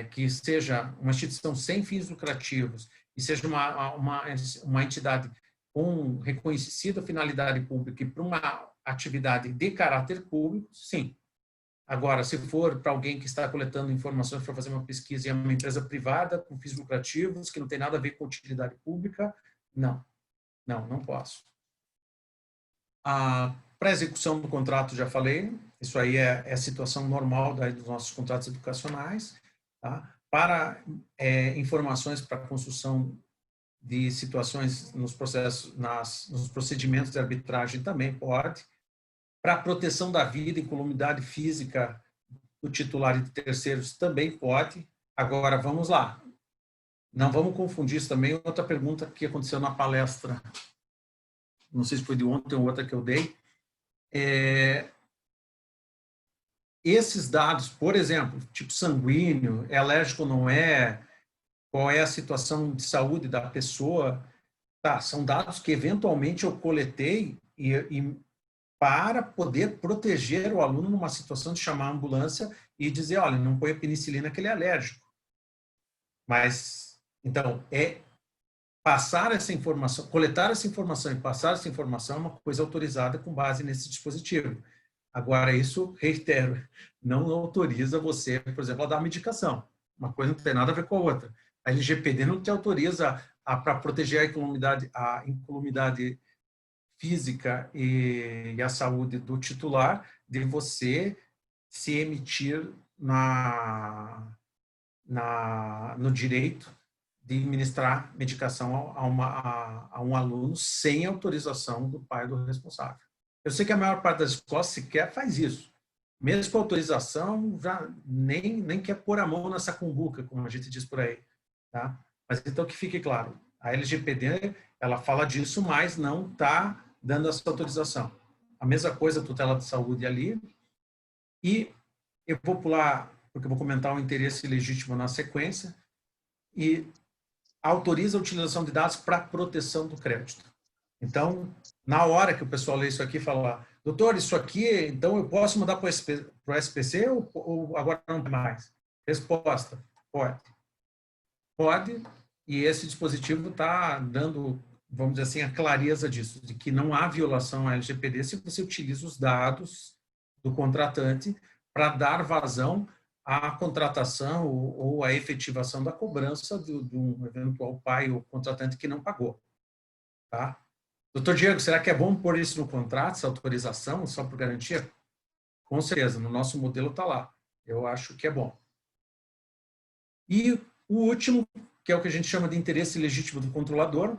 que seja uma instituição sem fins lucrativos e seja uma entidade com reconhecida finalidade pública e para uma atividade de caráter público, sim. Agora, se for para alguém que está coletando informações para fazer uma pesquisa e é uma empresa privada com fins lucrativos, que não tem nada a ver com utilidade pública, não. Não posso. Para a execução do contrato, já falei, isso aí é a situação normal dos nossos contratos educacionais. Tá? Para informações para construção de situações nos processos, nos procedimentos de arbitragem também pode. Para a proteção da vida e incolumidade física do titular e de terceiros também pode. Agora, vamos lá. Não vamos confundir isso também. Outra pergunta que aconteceu na palestra, não sei se foi de ontem ou outra que eu dei, esses dados, por exemplo, tipo sanguíneo, é alérgico ou não é, qual é a situação de saúde da pessoa, tá, são dados que eventualmente eu coletei e para poder proteger o aluno numa situação de chamar a ambulância e dizer, olha, não põe a penicilina que ele é alérgico. Mas, então, passar essa informação, coletar essa informação e passar essa informação é uma coisa autorizada com base nesse dispositivo. Agora, isso, reitero, não autoriza você, por exemplo, a dar medicação. Uma coisa não tem nada a ver com a outra. A LGPD não te autoriza para proteger a incolumidade física e a saúde do titular de você se emitir no direito de ministrar medicação a um aluno sem autorização do pai do responsável. Eu sei que a maior parte das escolas sequer faz isso. Mesmo com autorização, já nem quer pôr a mão nessa cumbuca, como a gente diz por aí. Tá? Mas então que fique claro, a LGPD ela fala disso, mas não está dando essa autorização. A mesma coisa, a tutela de saúde ali. E eu vou pular, porque eu vou comentar o interesse legítimo na sequência, e autoriza a utilização de dados para proteção do crédito. Então, na hora que o pessoal lê isso aqui, fala, doutor, isso aqui, então eu posso mudar para o SPC ou agora não mais? Resposta, pode. Pode, e esse dispositivo está dando, vamos dizer assim, a clareza disso, de que não há violação à LGPD se você utiliza os dados do contratante para dar vazão à contratação ou à efetivação da cobrança de um eventual pai ou contratante que não pagou. Tá? Doutor Diego, será que é bom pôr isso no contrato, essa autorização, só por garantia? Com certeza, no nosso modelo está lá. Eu acho que é bom. E o último, que é o que a gente chama de interesse legítimo do controlador.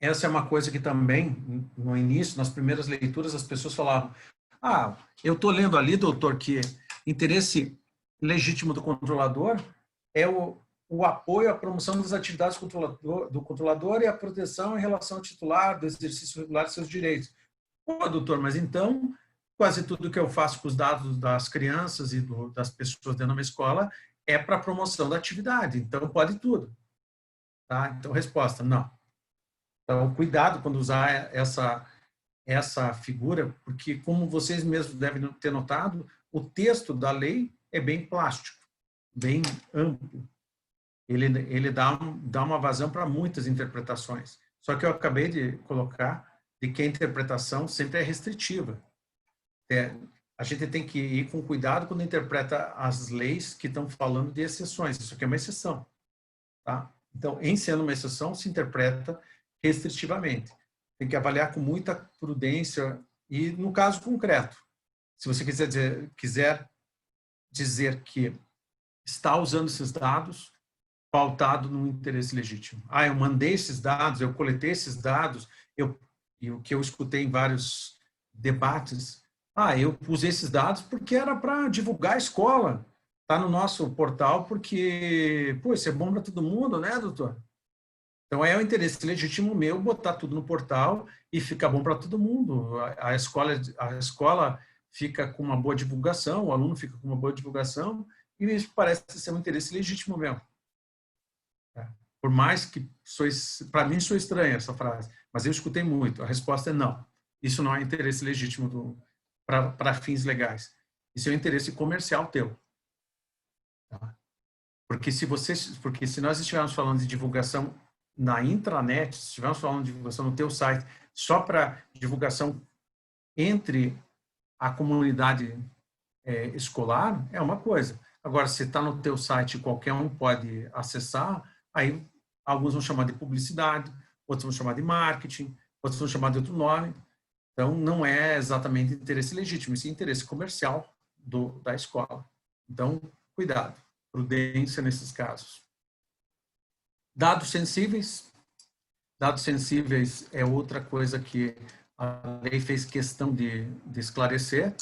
Essa é uma coisa que também, no início, nas primeiras leituras, as pessoas falavam: ah, eu estou lendo ali, doutor, que interesse legítimo do controlador é o apoio à promoção das atividades do controlador e a proteção em relação ao titular do exercício regular de seus direitos. Pô, doutor, mas então quase tudo que eu faço com os dados das crianças e das pessoas dentro da minha escola é para promoção da atividade, então pode tudo. Tá? Então, resposta, não. Então, cuidado quando usar essa figura, porque, como vocês mesmos devem ter notado, o texto da lei é bem plástico, bem amplo. Ele dá uma vazão para muitas interpretações. Só que eu acabei de colocar de que a interpretação sempre é restritiva. A gente tem que ir com cuidado quando interpreta as leis que estão falando de exceções. Isso aqui é uma exceção. Tá? Então, em sendo uma exceção, se interpreta restritivamente. Tem que avaliar com muita prudência e, no caso concreto, se você quiser dizer que está usando esses dados pautado no interesse legítimo. Ah, eu mandei esses dados, eu coletei esses dados, e o que eu escutei em vários debates, eu usei esses dados porque era para divulgar a escola. Está no nosso portal porque, pô, isso é bom para todo mundo, né, doutor? Então, é o interesse legítimo meu botar tudo no portal e fica bom para todo mundo. A escola fica com uma boa divulgação, o aluno fica com uma boa divulgação, e isso parece ser um interesse legítimo mesmo. Por mais que, para mim, sou estranha essa frase, mas eu escutei muito. A resposta é não. Isso não é interesse legítimo para fins legais. Isso é um interesse comercial teu. Tá? Porque se nós estivermos falando de divulgação na intranet, se estivermos falando de divulgação no teu site, só para divulgação entre a comunidade escolar, é uma coisa. Agora, se está no teu site, qualquer um pode acessar, aí alguns vão chamar de publicidade, outros vão chamar de marketing, outros vão chamar de outro nome. Então, não é exatamente interesse legítimo, isso é interesse comercial da escola. Então, cuidado, prudência nesses casos. Dados sensíveis. Dados sensíveis é outra coisa que a lei fez questão de esclarecer.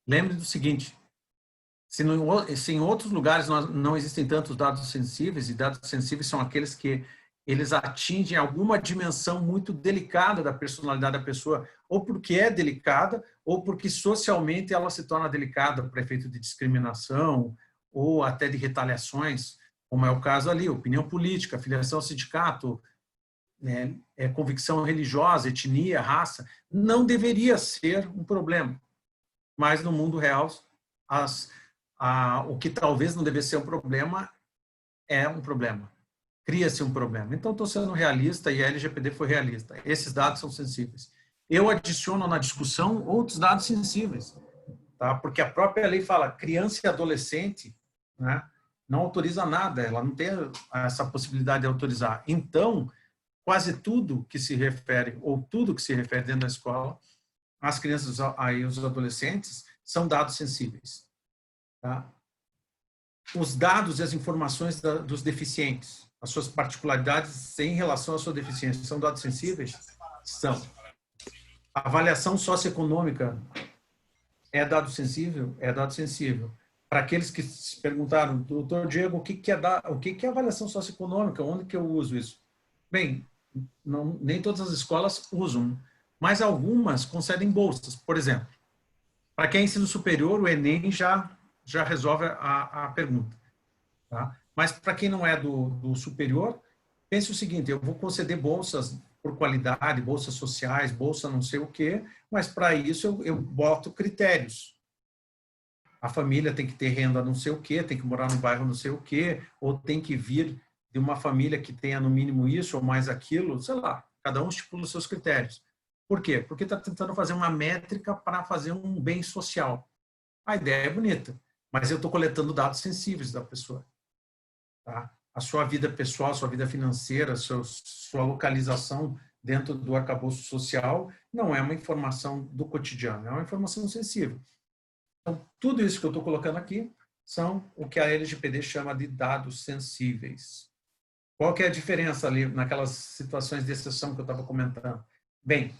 Lembre do seguinte, se em outros lugares não existem tantos dados sensíveis, e dados sensíveis são aqueles que eles atingem alguma dimensão muito delicada da personalidade da pessoa, ou porque é delicada, ou porque socialmente ela se torna delicada por efeito de discriminação, ou até de retaliações, como é o caso ali, opinião política, filiação ao sindicato, convicção religiosa, etnia, raça, não deveria ser um problema. Mas no mundo real, o que talvez não devesse ser um problema, é um problema. Cria-se um problema. Então, estou sendo realista e a LGPD foi realista. Esses dados são sensíveis. Eu adiciono na discussão outros dados sensíveis, tá? Porque a própria lei fala criança e adolescente, né, não autoriza nada, ela não tem essa possibilidade de autorizar. Então, quase tudo que se refere, ou tudo que se refere dentro da escola, as crianças e os adolescentes, são dados sensíveis. Tá? Os dados e as informações dos deficientes, as suas particularidades em relação à sua deficiência, são dados sensíveis? São. A avaliação socioeconômica é dado sensível? É dado sensível. Para aqueles que se perguntaram, doutor Diego, o que é avaliação socioeconômica? Onde que eu uso isso? Bem, nem todas as escolas usam, mas algumas concedem bolsas. Por exemplo, para quem é ensino superior, o Enem já resolve a pergunta. Tá? Mas para quem não é do superior, pense o seguinte, eu vou conceder bolsas por qualidade, bolsas sociais, bolsa não sei o quê, mas para isso eu boto critérios. A família tem que ter renda não sei o quê, tem que morar no bairro não sei o quê, ou tem que vir de uma família que tenha no mínimo isso ou mais aquilo, sei lá, cada um estipula os seus critérios. Por quê? Porque está tentando fazer uma métrica para fazer um bem social. A ideia é bonita, mas eu estou coletando dados sensíveis da pessoa. Tá? A sua vida pessoal, sua vida financeira, sua localização dentro do arcabouço social não é uma informação do cotidiano, é uma informação sensível. Então, tudo isso que eu estou colocando aqui são o que a LGPD chama de dados sensíveis. Qual que é a diferença ali naquelas situações de exceção que eu estava comentando? Bem,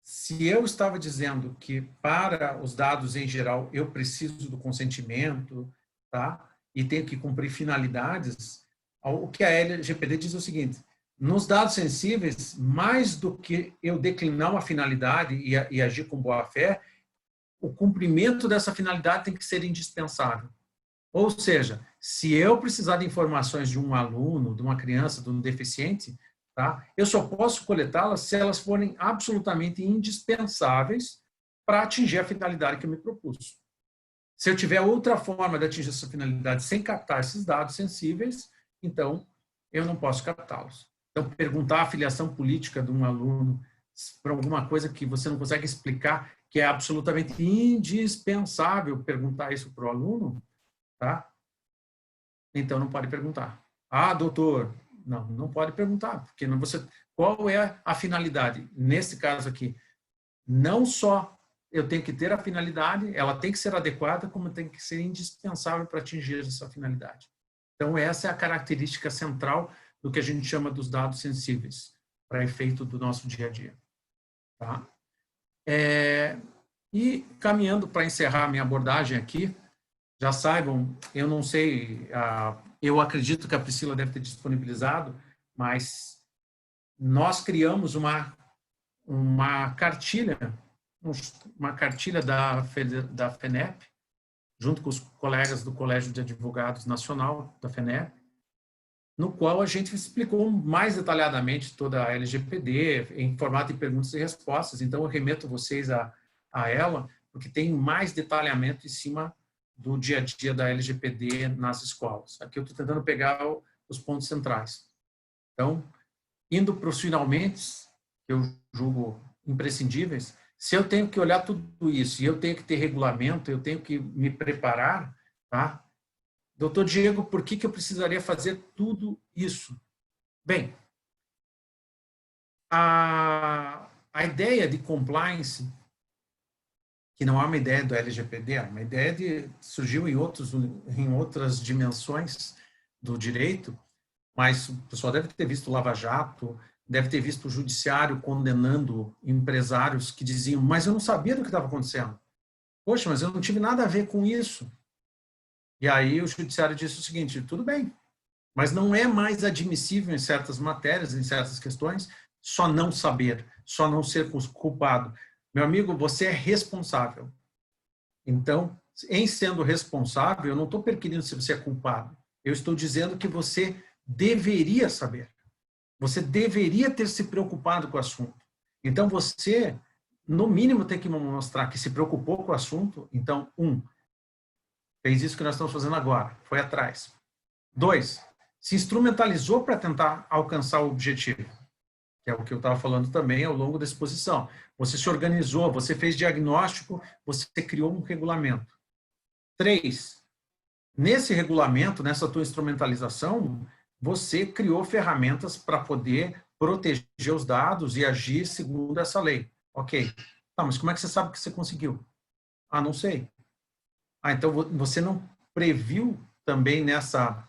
se eu estava dizendo que para os dados em geral eu preciso do consentimento, tá? E tenho que cumprir finalidades, o que a LGPD diz é o seguinte: nos dados sensíveis, mais do que eu declinar uma finalidade e agir com boa-fé, o cumprimento dessa finalidade tem que ser indispensável. Ou seja, se eu precisar de informações de um aluno, de uma criança, de um deficiente, tá? Eu só posso coletá-las se elas forem absolutamente indispensáveis para atingir a finalidade que eu me propus. Se eu tiver outra forma de atingir essa finalidade sem captar esses dados sensíveis, então eu não posso captá-los. Então, perguntar a filiação política de um aluno para alguma coisa que você não consegue explicar, que é absolutamente indispensável perguntar isso para o aluno, tá? Então não pode perguntar. Ah, doutor, não pode perguntar, porque não você. Qual é a finalidade? Nesse caso aqui, não só eu tenho que ter a finalidade, ela tem que ser adequada, como tem que ser indispensável para atingir essa finalidade. Então essa é a característica central do que a gente chama dos dados sensíveis para efeito do nosso dia a dia. Tá? E caminhando para encerrar a minha abordagem aqui, já saibam, eu não sei, eu acredito que a Priscila deve ter disponibilizado, mas nós criamos uma cartilha da FENEP, junto com os colegas do Colégio de Advogados Nacional da FENEP, no qual a gente explicou mais detalhadamente toda a LGPD, em formato de perguntas e respostas. Então, eu remeto vocês a ela, porque tem mais detalhamento em cima do dia a dia da LGPD nas escolas. Aqui eu estou tentando pegar os pontos centrais. Então, indo para os finalmente, que eu julgo imprescindíveis, se eu tenho que olhar tudo isso, e eu tenho que ter regulamento, eu tenho que me preparar, tá? Doutor Diego, por que eu precisaria fazer tudo isso? Bem, a ideia de compliance, que não é uma ideia do LGPD, é uma ideia surgiu em outras dimensões do direito, mas o pessoal deve ter visto o Lava Jato, deve ter visto o judiciário condenando empresários que diziam, mas eu não sabia do que estava acontecendo. Poxa, mas eu não tive nada a ver com isso. E aí o judiciário disse o seguinte, tudo bem, mas não é mais admissível em certas matérias, em certas questões, só não saber, só não ser culpado. Meu amigo, você é responsável. Então, em sendo responsável, eu não estou perquirindo se você é culpado. Eu estou dizendo que você deveria saber. Você deveria ter se preocupado com o assunto. Então, você, no mínimo, tem que mostrar que se preocupou com o assunto. Então, fez isso que nós estamos fazendo agora, foi atrás. 2, se instrumentalizou para tentar alcançar o objetivo, que é o que eu estava falando também ao longo da exposição. Você se organizou, você fez diagnóstico, você criou um regulamento. 3, nesse regulamento, nessa tua instrumentalização, você criou ferramentas para poder proteger os dados e agir segundo essa lei. Ok. Tá, mas como é que você sabe que você conseguiu? Ah, não sei. Ah, então você não previu também nessa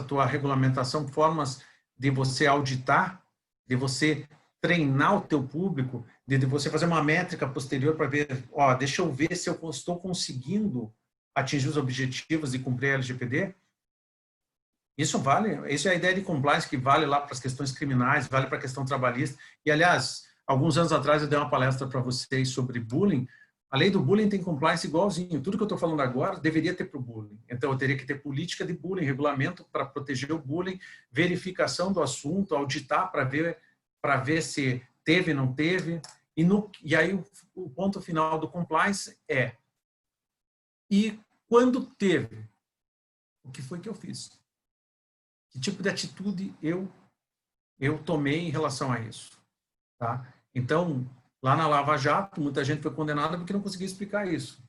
tua regulamentação formas de você auditar, de você treinar o teu público, de você fazer uma métrica posterior para ver, ó, deixa eu ver se eu estou conseguindo atingir os objetivos e cumprir a LGPD? Isso é a ideia de compliance que vale lá para as questões criminais, vale para a questão trabalhista. E, aliás, alguns anos atrás eu dei uma palestra para vocês sobre bullying. A lei do bullying tem compliance igualzinho. Tudo que eu estou falando agora deveria ter para o bullying. Então, eu teria que ter política de bullying, regulamento para proteger o bullying, verificação do assunto, auditar para ver se teve ou não teve. E aí, o ponto final do compliance é: e quando teve, o que foi que eu fiz? Que tipo de atitude eu tomei em relação a isso? Tá? Então, lá na Lava Jato, muita gente foi condenada porque não conseguia explicar isso.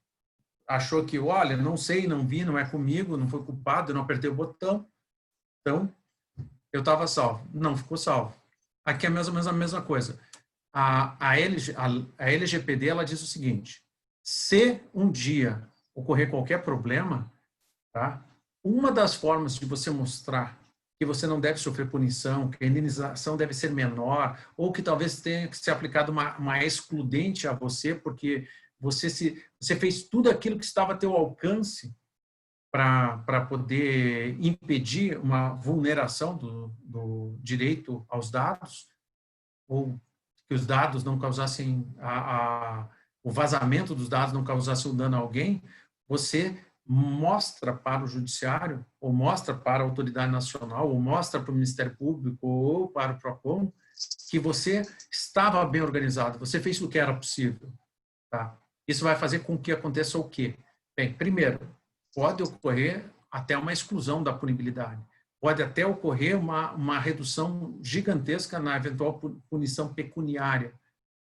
Achou que, olha, não sei, não vi, não é comigo, não foi culpado, eu não apertei o botão. Então, eu estava salvo. Não ficou salvo. Aqui é mais ou menos a mesma coisa. A LGPD, ela diz o seguinte: se um dia ocorrer qualquer problema, tá? Uma das formas de você mostrar que você não deve sofrer punição, que a indenização deve ser menor, ou que talvez tenha que ser aplicado uma excludente a você, porque você fez tudo aquilo que estava a teu alcance para poder impedir uma vulneração do direito aos dados, ou que os dados não causassem, o vazamento dos dados não causasse um dano a alguém, você mostra para o judiciário, ou mostra para a autoridade nacional, ou mostra para o Ministério Público, ou para o PROCON, que você estava bem organizado, você fez o que era possível. Tá? Isso vai fazer com que aconteça o quê? Bem, primeiro, pode ocorrer até uma exclusão da punibilidade. Pode até ocorrer uma redução gigantesca na eventual punição pecuniária,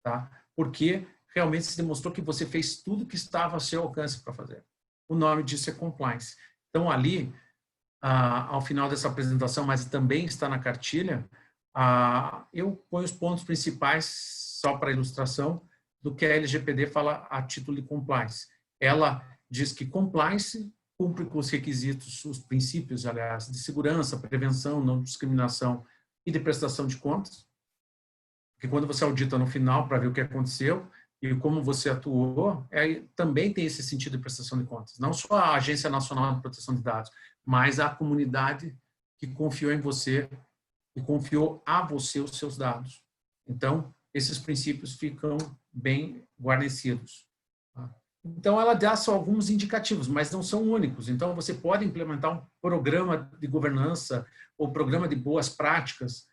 tá? Porque realmente se demonstrou que você fez tudo que estava ao seu alcance para fazer. O nome disso é compliance. Então, ali, ao final dessa apresentação, mas também está na cartilha, eu ponho os pontos principais, só para ilustração, do que a LGPD fala a título de compliance. Ela diz que compliance cumpre com os requisitos, os princípios, aliás, de segurança, prevenção, não discriminação e de prestação de contas, porque quando você audita no final para ver o que aconteceu e como você atuou, também tem esse sentido de prestação de contas. Não só a Agência Nacional de Proteção de Dados, mas a comunidade que confiou em você e confiou a você os seus dados. Então, esses princípios ficam bem guarnecidos. Tá? Então, ela dá só alguns indicativos, mas não são únicos. Então, você pode implementar um programa de governança ou programa de boas práticas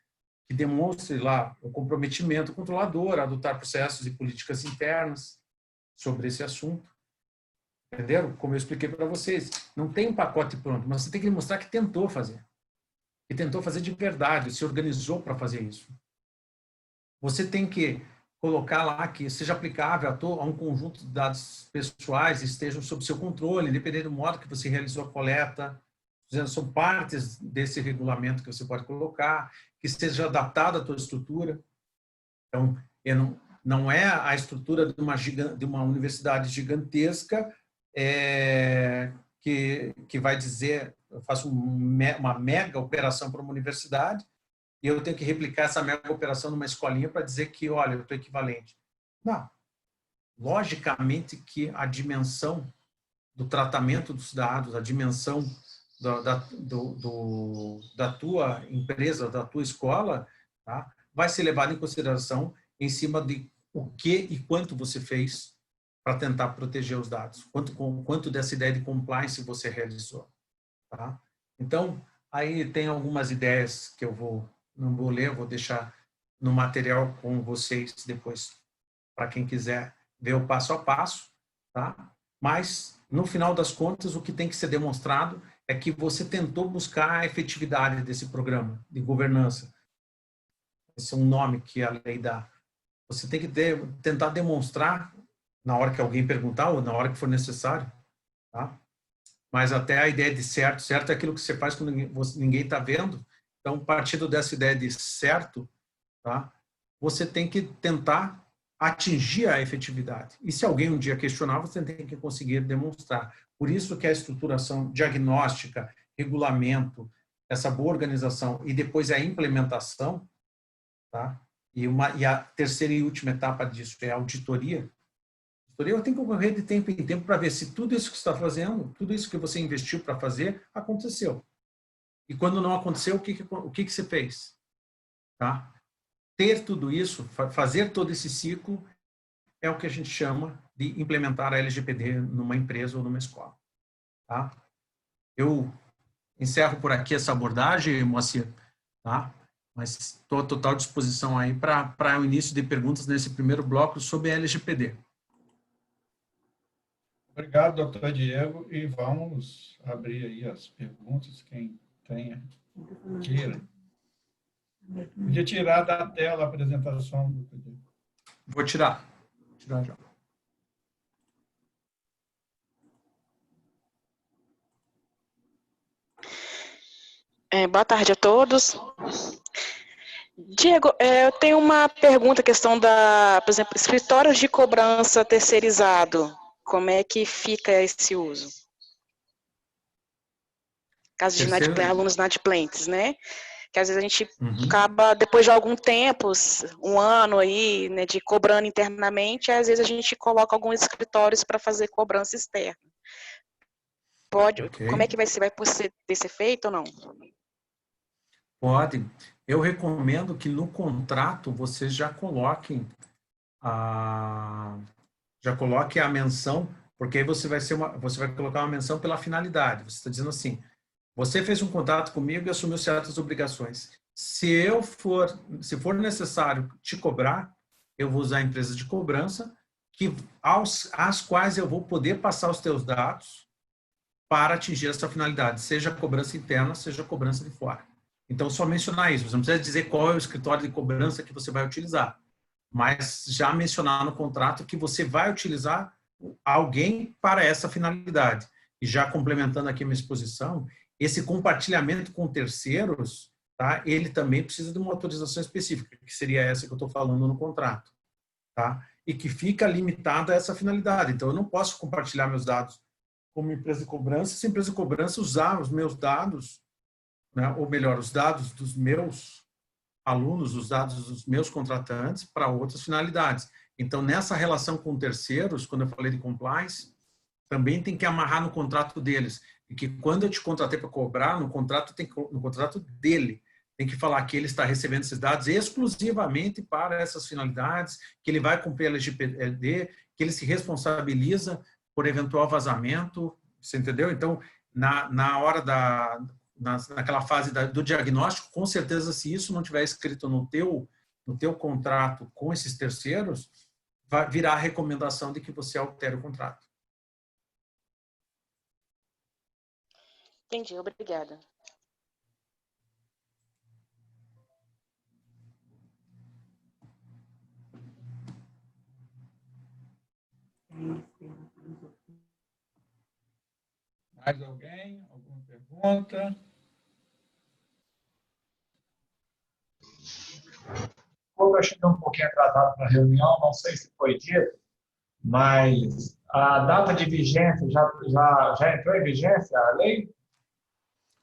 que demonstre lá o comprometimento controlador, adotar processos e políticas internas sobre esse assunto. Entenderam? Como eu expliquei para vocês, não tem um pacote pronto, mas você tem que demonstrar que tentou fazer. Que tentou fazer de verdade, se organizou para fazer isso. Você tem que colocar lá que seja aplicável a um conjunto de dados pessoais e estejam sob seu controle, independente do modo que você realizou a coleta. São partes desse regulamento que você pode colocar, que seja adaptado à tua estrutura. Então, não é a estrutura de uma universidade gigantesca que vai dizer, eu faço uma mega operação para uma universidade e eu tenho que replicar essa mega operação numa escolinha para dizer que, olha, eu estou equivalente. Não. Logicamente que a dimensão do tratamento dos dados, a dimensão da tua empresa, da tua escola, tá? Vai ser levada em consideração em cima de o que e quanto você fez para tentar proteger os dados, quanto dessa ideia de compliance você realizou. Tá? Então, aí tem algumas ideias que eu não vou ler, vou deixar no material com vocês depois, para quem quiser ver o passo a passo. Tá? Mas, no final das contas, o que tem que ser demonstrado é que você tentou buscar a efetividade desse programa de governança. Esse é um nome que a lei dá. Você tem que tentar demonstrar, na hora que alguém perguntar ou na hora que for necessário. Tá? Mas até a ideia de certo é aquilo que você faz quando ninguém está vendo. Então, partindo dessa ideia de certo, tá? Você tem que tentar atingir a efetividade. E se alguém um dia questionar, você tem que conseguir demonstrar. Por isso que a estruturação diagnóstica, regulamento, essa boa organização e depois a implementação, tá? E a terceira e última etapa disso é a auditoria. A auditoria tem que ocorrer de tempo em tempo para ver se tudo isso que você está fazendo, tudo isso que você investiu para fazer, aconteceu. E quando não aconteceu, o que você fez? Tá? Ter tudo isso, fazer todo esse ciclo, é o que a gente chama de implementar a LGPD numa empresa ou numa escola. Tá? Eu encerro por aqui essa abordagem, Moacir, tá? Mas estou à total disposição aí para o início de perguntas nesse primeiro bloco sobre a LGPD. Obrigado, doutor Diego, e vamos abrir aí as perguntas, quem tenha, queira. Podia tirar da tela a apresentação, doutor Diego. Vou tirar já. Boa tarde a todos. Diego, eu tenho uma pergunta, questão por exemplo, escritórios de cobrança terceirizado, como é que fica esse uso? caso de Terceiro. alunos inadimplentes, né? Que às vezes a gente acaba, depois de algum tempo, um ano aí, né, de cobrando internamente, às vezes a gente coloca alguns escritórios para fazer cobrança externa. Pode, Okay. Como é que vai ser? Vai ter esse efeito ou não? Pode. Eu recomendo que no contrato vocês já coloquem a menção, porque aí você vai colocar uma menção pela finalidade. Você está dizendo assim: você fez um contrato comigo e assumiu certas obrigações. Se for necessário te cobrar, eu vou usar empresas de cobrança às quais eu vou poder passar os teus dados para atingir essa finalidade, seja cobrança interna, seja cobrança de fora. Então, só mencionar isso. Você não precisa dizer qual é o escritório de cobrança que você vai utilizar, mas já mencionar no contrato que você vai utilizar alguém para essa finalidade. E já complementando aqui a minha exposição, esse compartilhamento com terceiros, tá? Ele também precisa de uma autorização específica, que seria essa que eu estou falando no contrato, tá? E que fica limitada a essa finalidade. Então, eu não posso compartilhar meus dados como empresa de cobrança, se a empresa de cobrança usar os meus dados, né? Ou melhor, os dados dos meus alunos, os dados dos meus contratantes para outras finalidades. Então, nessa relação com terceiros, quando eu falei de compliance, também tem que amarrar no contrato deles. E que quando eu te contratei para cobrar, no contrato dele, tem que falar que ele está recebendo esses dados exclusivamente para essas finalidades, que ele vai cumprir a LGPD, que ele se responsabiliza por eventual vazamento, você entendeu? Então, na hora naquela fase do diagnóstico, com certeza, se isso não tiver escrito no teu contrato com esses terceiros, vai virar a recomendação de que você altere o contrato. Entendi, obrigada. Mais alguém? Alguma pergunta? Como eu cheguei um pouquinho atrasado para a reunião, não sei se foi dito, mas a data de vigência já entrou em vigência a lei?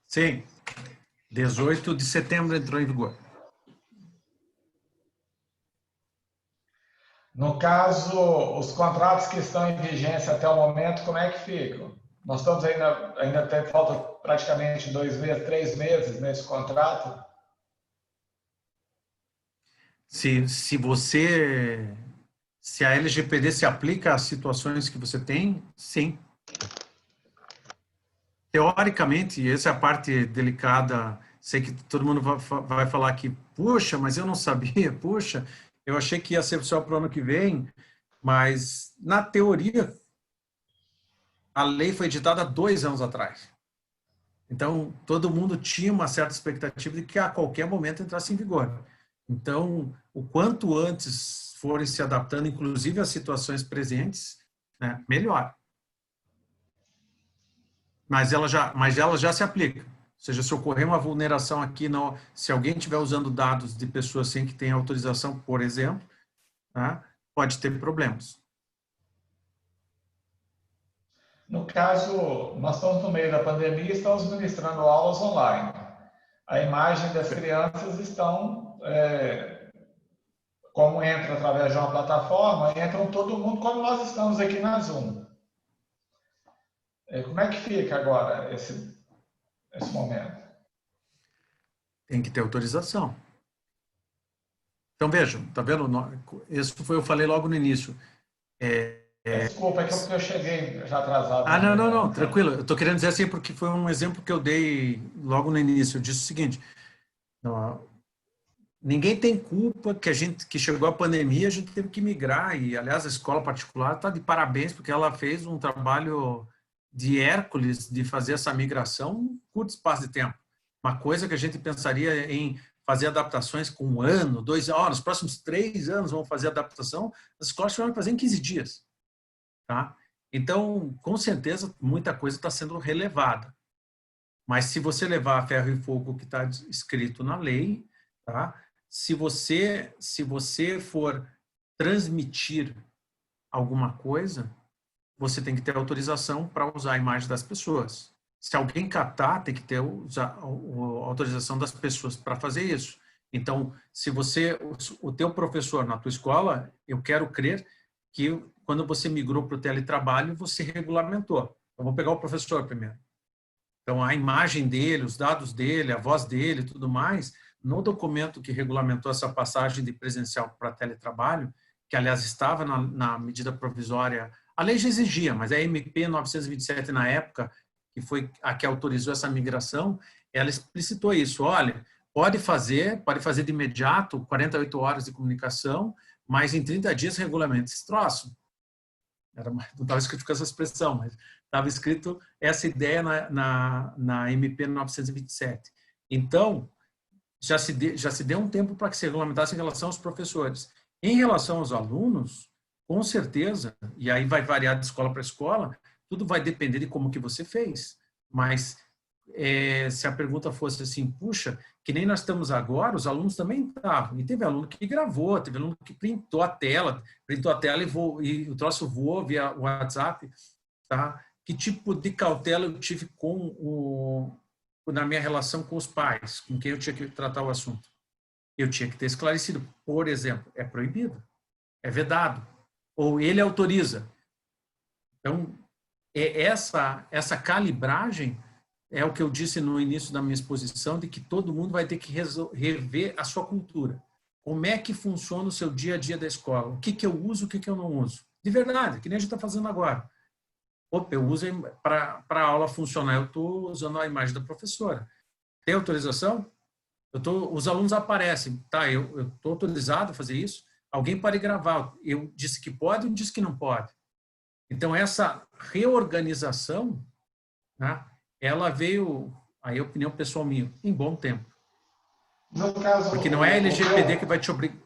Sim. 18 de setembro entrou em vigor. No caso, os contratos que estão em vigência até o momento, como é que ficam? Nós estamos ainda falta praticamente 2 meses, 3 meses nesse contrato. Se a LGPD se aplica às situações que você tem, sim. Teoricamente, essa é a parte delicada. Sei que todo mundo vai falar que, puxa, mas eu não sabia, puxa, eu achei que ia ser só para o ano que vem, mas, na teoria, a lei foi editada há 2 anos atrás. Então, todo mundo tinha uma certa expectativa de que a qualquer momento entrasse em vigor. Então, o quanto antes forem se adaptando, inclusive às situações presentes, né, melhor. Mas ela já se aplica. Ou seja, se ocorrer uma vulneração aqui, se alguém estiver usando dados de pessoas sem que tenha autorização, por exemplo, né, pode ter problemas. No caso, nós estamos no meio da pandemia e estamos ministrando aulas online. A imagem das crianças estão, como entra através de uma plataforma, entram todo mundo, como nós estamos aqui na Zoom. Como é que fica agora esse momento? Tem que ter autorização. Então, vejam, tá vendo? Isso foi eu falei logo no início. Desculpa, é que eu cheguei já atrasado. Não, tranquilo. Eu estou querendo dizer assim porque foi um exemplo que eu dei logo no início. Eu disse o seguinte: ninguém tem culpa que chegou a pandemia, a gente teve que migrar. E, aliás, a escola particular está de parabéns porque ela fez um trabalho de Hércules de fazer essa migração em curto espaço de tempo. Uma coisa que a gente pensaria em fazer adaptações com 1 ano, 2 anos, nos próximos 3 anos vão fazer adaptação, as escolas vão fazer em 15 dias. Tá? Então, com certeza, muita coisa está sendo relevada. Mas se você levar a ferro e fogo o que está escrito na lei, tá? Se você for transmitir alguma coisa, você tem que ter autorização para usar a imagem das pessoas. Se alguém captar, tem que ter a autorização das pessoas para fazer isso. Então, se o teu professor na tua escola, eu quero crer que quando você migrou para o teletrabalho, você regulamentou. Eu vou pegar o professor primeiro. Então, a imagem dele, os dados dele, a voz dele e tudo mais, no documento que regulamentou essa passagem de presencial para teletrabalho, que, aliás, estava na medida provisória, a lei já exigia, mas a MP 927, na época, que foi a que autorizou essa migração, ela explicitou isso. Olha, pode fazer de imediato 48 horas de comunicação, mas em 30 dias regulamenta esse troço. Não estava escrito com essa expressão, mas estava escrito essa ideia na MP 927. Então, já se deu um tempo para que se regulamentasse em relação aos professores. Em relação aos alunos, com certeza, e aí vai variar de escola para escola, tudo vai depender de como que você fez. Mas se a pergunta fosse assim, puxa, que nem nós estamos agora, os alunos também estavam. E teve aluno que gravou, teve aluno que printou a tela e o troço voou via WhatsApp. Tá? Que tipo de cautela eu tive na minha relação com os pais, com quem eu tinha que tratar o assunto? Eu tinha que ter esclarecido. Por exemplo, é proibido, é vedado, ou ele autoriza. Então, essa calibragem é o que eu disse no início da minha exposição, de que todo mundo vai ter que rever a sua cultura. Como é que funciona o seu dia a dia da escola? O que eu uso, o que eu não uso? De verdade, que nem a gente está fazendo agora. Opa, eu uso para a aula funcionar, eu estou usando a imagem da professora. Tem autorização? Os alunos aparecem. Tá, eu estou autorizado a fazer isso? Alguém pode gravar. Eu disse que pode, eu disse que não pode. Então, essa reorganização, né, ela veio, aí a opinião pessoal minha, em bom tempo. No caso, porque não é a LGPD que vai te obrigar.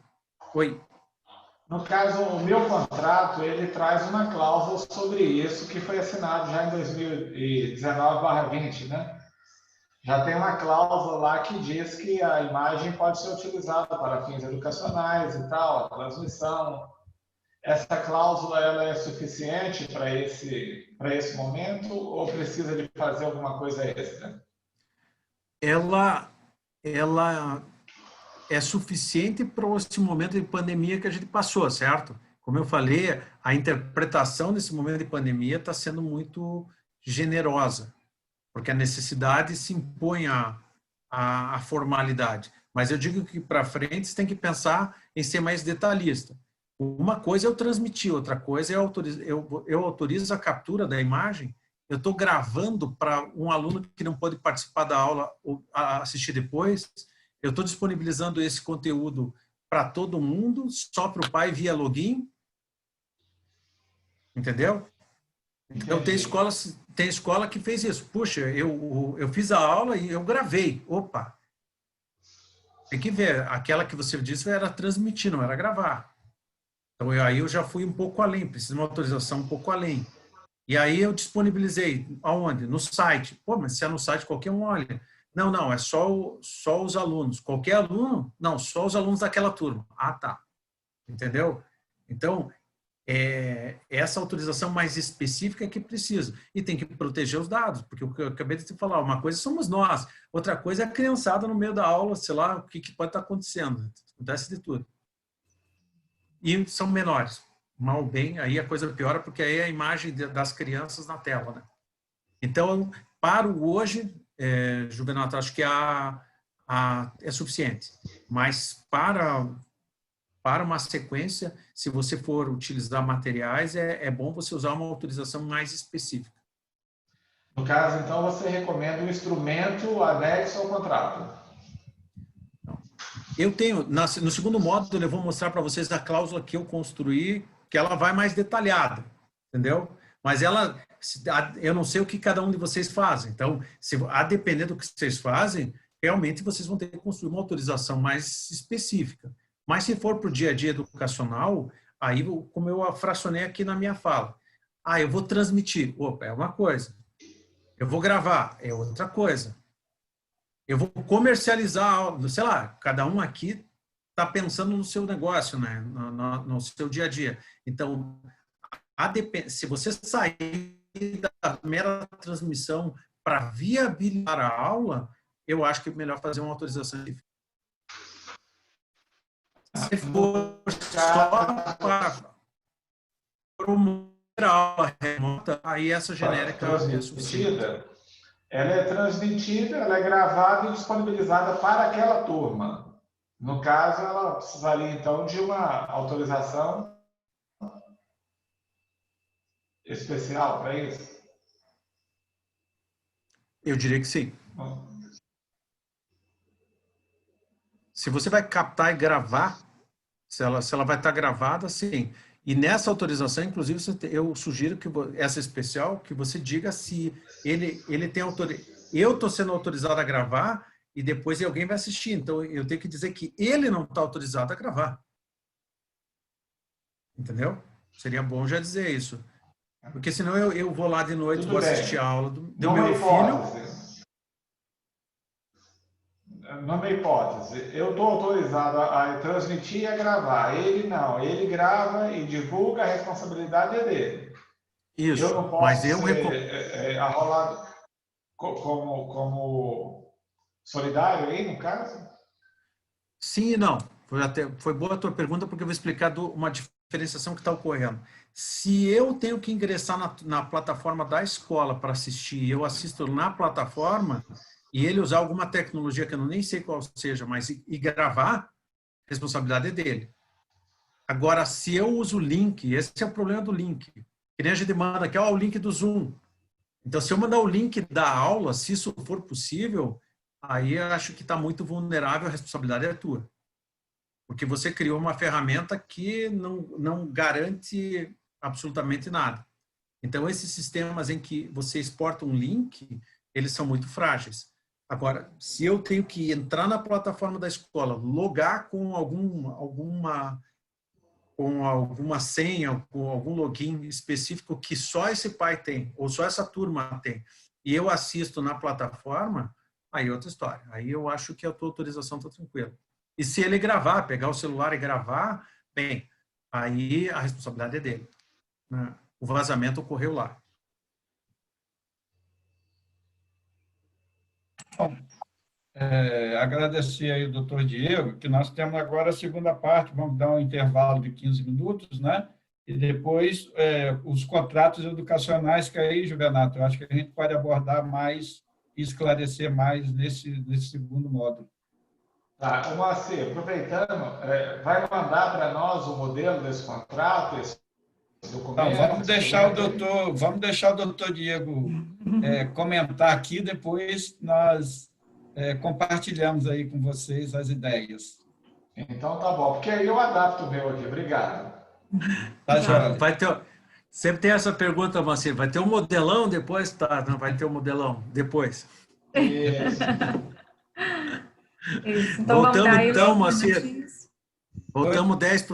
Oi. No caso, o meu contrato, ele traz uma cláusula sobre isso, que foi assinado já em 2019/20, né? Já tem uma cláusula lá que diz que a imagem pode ser utilizada para fins educacionais e tal, a transmissão. Essa cláusula, ela é suficiente para esse momento ou precisa de fazer alguma coisa extra? Ela é suficiente para esse momento de pandemia que a gente passou, certo? Como eu falei, a interpretação desse momento de pandemia está sendo muito generosa, porque a necessidade se impõe à formalidade. Mas eu digo que para frente você tem que pensar em ser mais detalhista. Uma coisa é eu transmitir, outra coisa é eu autorizo a captura da imagem, eu estou gravando para um aluno que não pode participar da aula ou assistir depois, eu estou disponibilizando esse conteúdo para todo mundo, só para o pai via login, entendeu? Então, tem escola que fez isso. Puxa, eu fiz a aula e eu gravei. Opa! Tem que ver, aquela que você disse era transmitir, não era gravar. Então, aí eu já fui um pouco além, preciso de uma autorização um pouco além. E aí eu disponibilizei, aonde? No site. Pô, mas se é no site, qualquer um olha. Não, é só os alunos. Qualquer aluno? Não, só os alunos daquela turma. Ah, tá. Entendeu? Então, essa autorização mais específica é que precisa. E tem que proteger os dados, porque o que eu acabei de te falar, uma coisa somos nós, outra coisa é a criançada no meio da aula, sei lá, o que pode estar acontecendo. Acontece de tudo. E são menores. Mal ou bem, aí a coisa piora, porque aí é a imagem das crianças na tela, né? Então, para o hoje, Juvenal, acho que é suficiente. Mas para uma sequência, se você for utilizar materiais, é bom você usar uma autorização mais específica. No caso, então, você recomenda um instrumento anexo ao contrato? Eu tenho, no segundo módulo, eu vou mostrar para vocês a cláusula que eu construí, que ela vai mais detalhada, entendeu? Mas eu não sei o que cada um de vocês fazem. Então, a depender do que vocês fazem, realmente vocês vão ter que construir uma autorização mais específica. Mas se for para o dia a dia educacional, aí, como eu fracionei aqui na minha fala, eu vou transmitir, opa, é uma coisa. Eu vou gravar, é outra coisa. Eu vou comercializar, sei lá, cada um aqui está pensando no seu negócio, né? No seu dia a dia. Então, se você sair da mera transmissão para viabilizar a aula, eu acho que é melhor fazer uma autorização. Se for só para promover a aula remota, aí essa genérica é suficiente. Ela é transmitida, ela é gravada e disponibilizada para aquela turma. No caso, ela precisaria, então, de uma autorização especial para isso? Eu diria que sim. Se você vai captar e gravar, se ela vai estar gravada, sim. E nessa autorização, inclusive, eu sugiro que essa especial, que você diga se ele tem autorização. Eu estou sendo autorizado a gravar e depois alguém vai assistir. Então, eu tenho que dizer que ele não está autorizado a gravar. Entendeu? Seria bom já dizer isso. Porque senão eu vou lá de noite, vou assistir a aula do meu filho. Numa hipótese, eu estou autorizado a transmitir e a gravar. Ele não. Ele grava e divulga, a responsabilidade é dele. Isso, eu não posso mas eu ser arrolado como solidário aí, no caso? Sim e não. Foi boa a tua pergunta, porque eu vou explicar uma diferenciação que está ocorrendo. Se eu tenho que ingressar na plataforma da escola para assistir, eu assisto na plataforma, e ele usar alguma tecnologia que eu nem sei qual seja, mas e gravar, a responsabilidade é dele. Agora, se eu uso o link, esse é o problema do link. Que nem a gente manda aqui, o link do Zoom. Então, se eu mandar o link da aula, se isso for possível, aí eu acho que está muito vulnerável, a responsabilidade é tua. Porque você criou uma ferramenta que não garante absolutamente nada. Então, esses sistemas em que você exporta um link, eles são muito frágeis. Agora, se eu tenho que entrar na plataforma da escola, logar com alguma senha, com algum login específico que só esse pai tem, ou só essa turma tem, e eu assisto na plataforma, aí é outra história. Aí eu acho que a tua autorização está tranquila. E se ele gravar, pegar o celular e gravar, bem, aí a responsabilidade é dele. Né? O vazamento ocorreu lá. Bom, agradecer aí o doutor Diego, que nós temos agora a segunda parte, vamos dar um intervalo de 15 minutos, né? E depois os contratos educacionais, que aí, Juvenato, eu acho que a gente pode abordar mais e esclarecer mais nesse segundo módulo. Tá, Moacir, aproveitando, vai mandar para nós o modelo desse contrato, esse documento? Então, vamos deixar o doutor Diego comentar aqui, depois nós compartilhamos aí com vocês as ideias. Então tá bom, porque aí eu adapto o meu aqui. Obrigado. Tá, sempre tem essa pergunta, Moacir, vai ter um modelão depois? Tá, não vai ter um modelão depois. Isso. Isso. Então, voltamos então, Moacir. Voltamos 10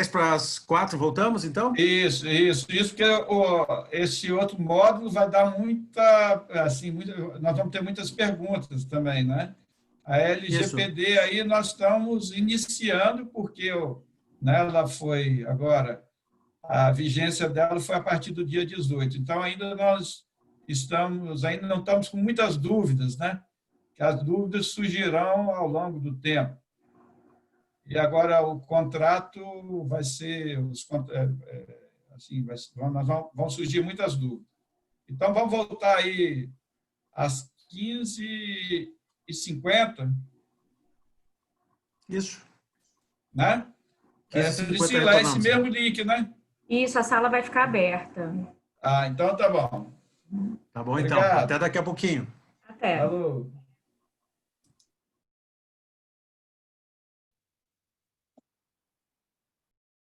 para as 4, voltamos então? Isso, porque esse outro módulo vai dar nós vamos ter muitas perguntas também, né? A LGPD isso. Aí nós estamos iniciando, porque ela foi agora, a vigência dela foi a partir do dia 18, então ainda não estamos com muitas dúvidas, né? Que as dúvidas surgirão ao longo do tempo. E agora o contrato vai ser, vão surgir muitas dúvidas. Então, vamos voltar aí às 15h50. Isso. Né? Priscila, é esse mesmo link, né? Isso, a sala vai ficar aberta. Então tá bom. Tá bom, obrigado. Então. Até daqui a pouquinho. Até. Falou.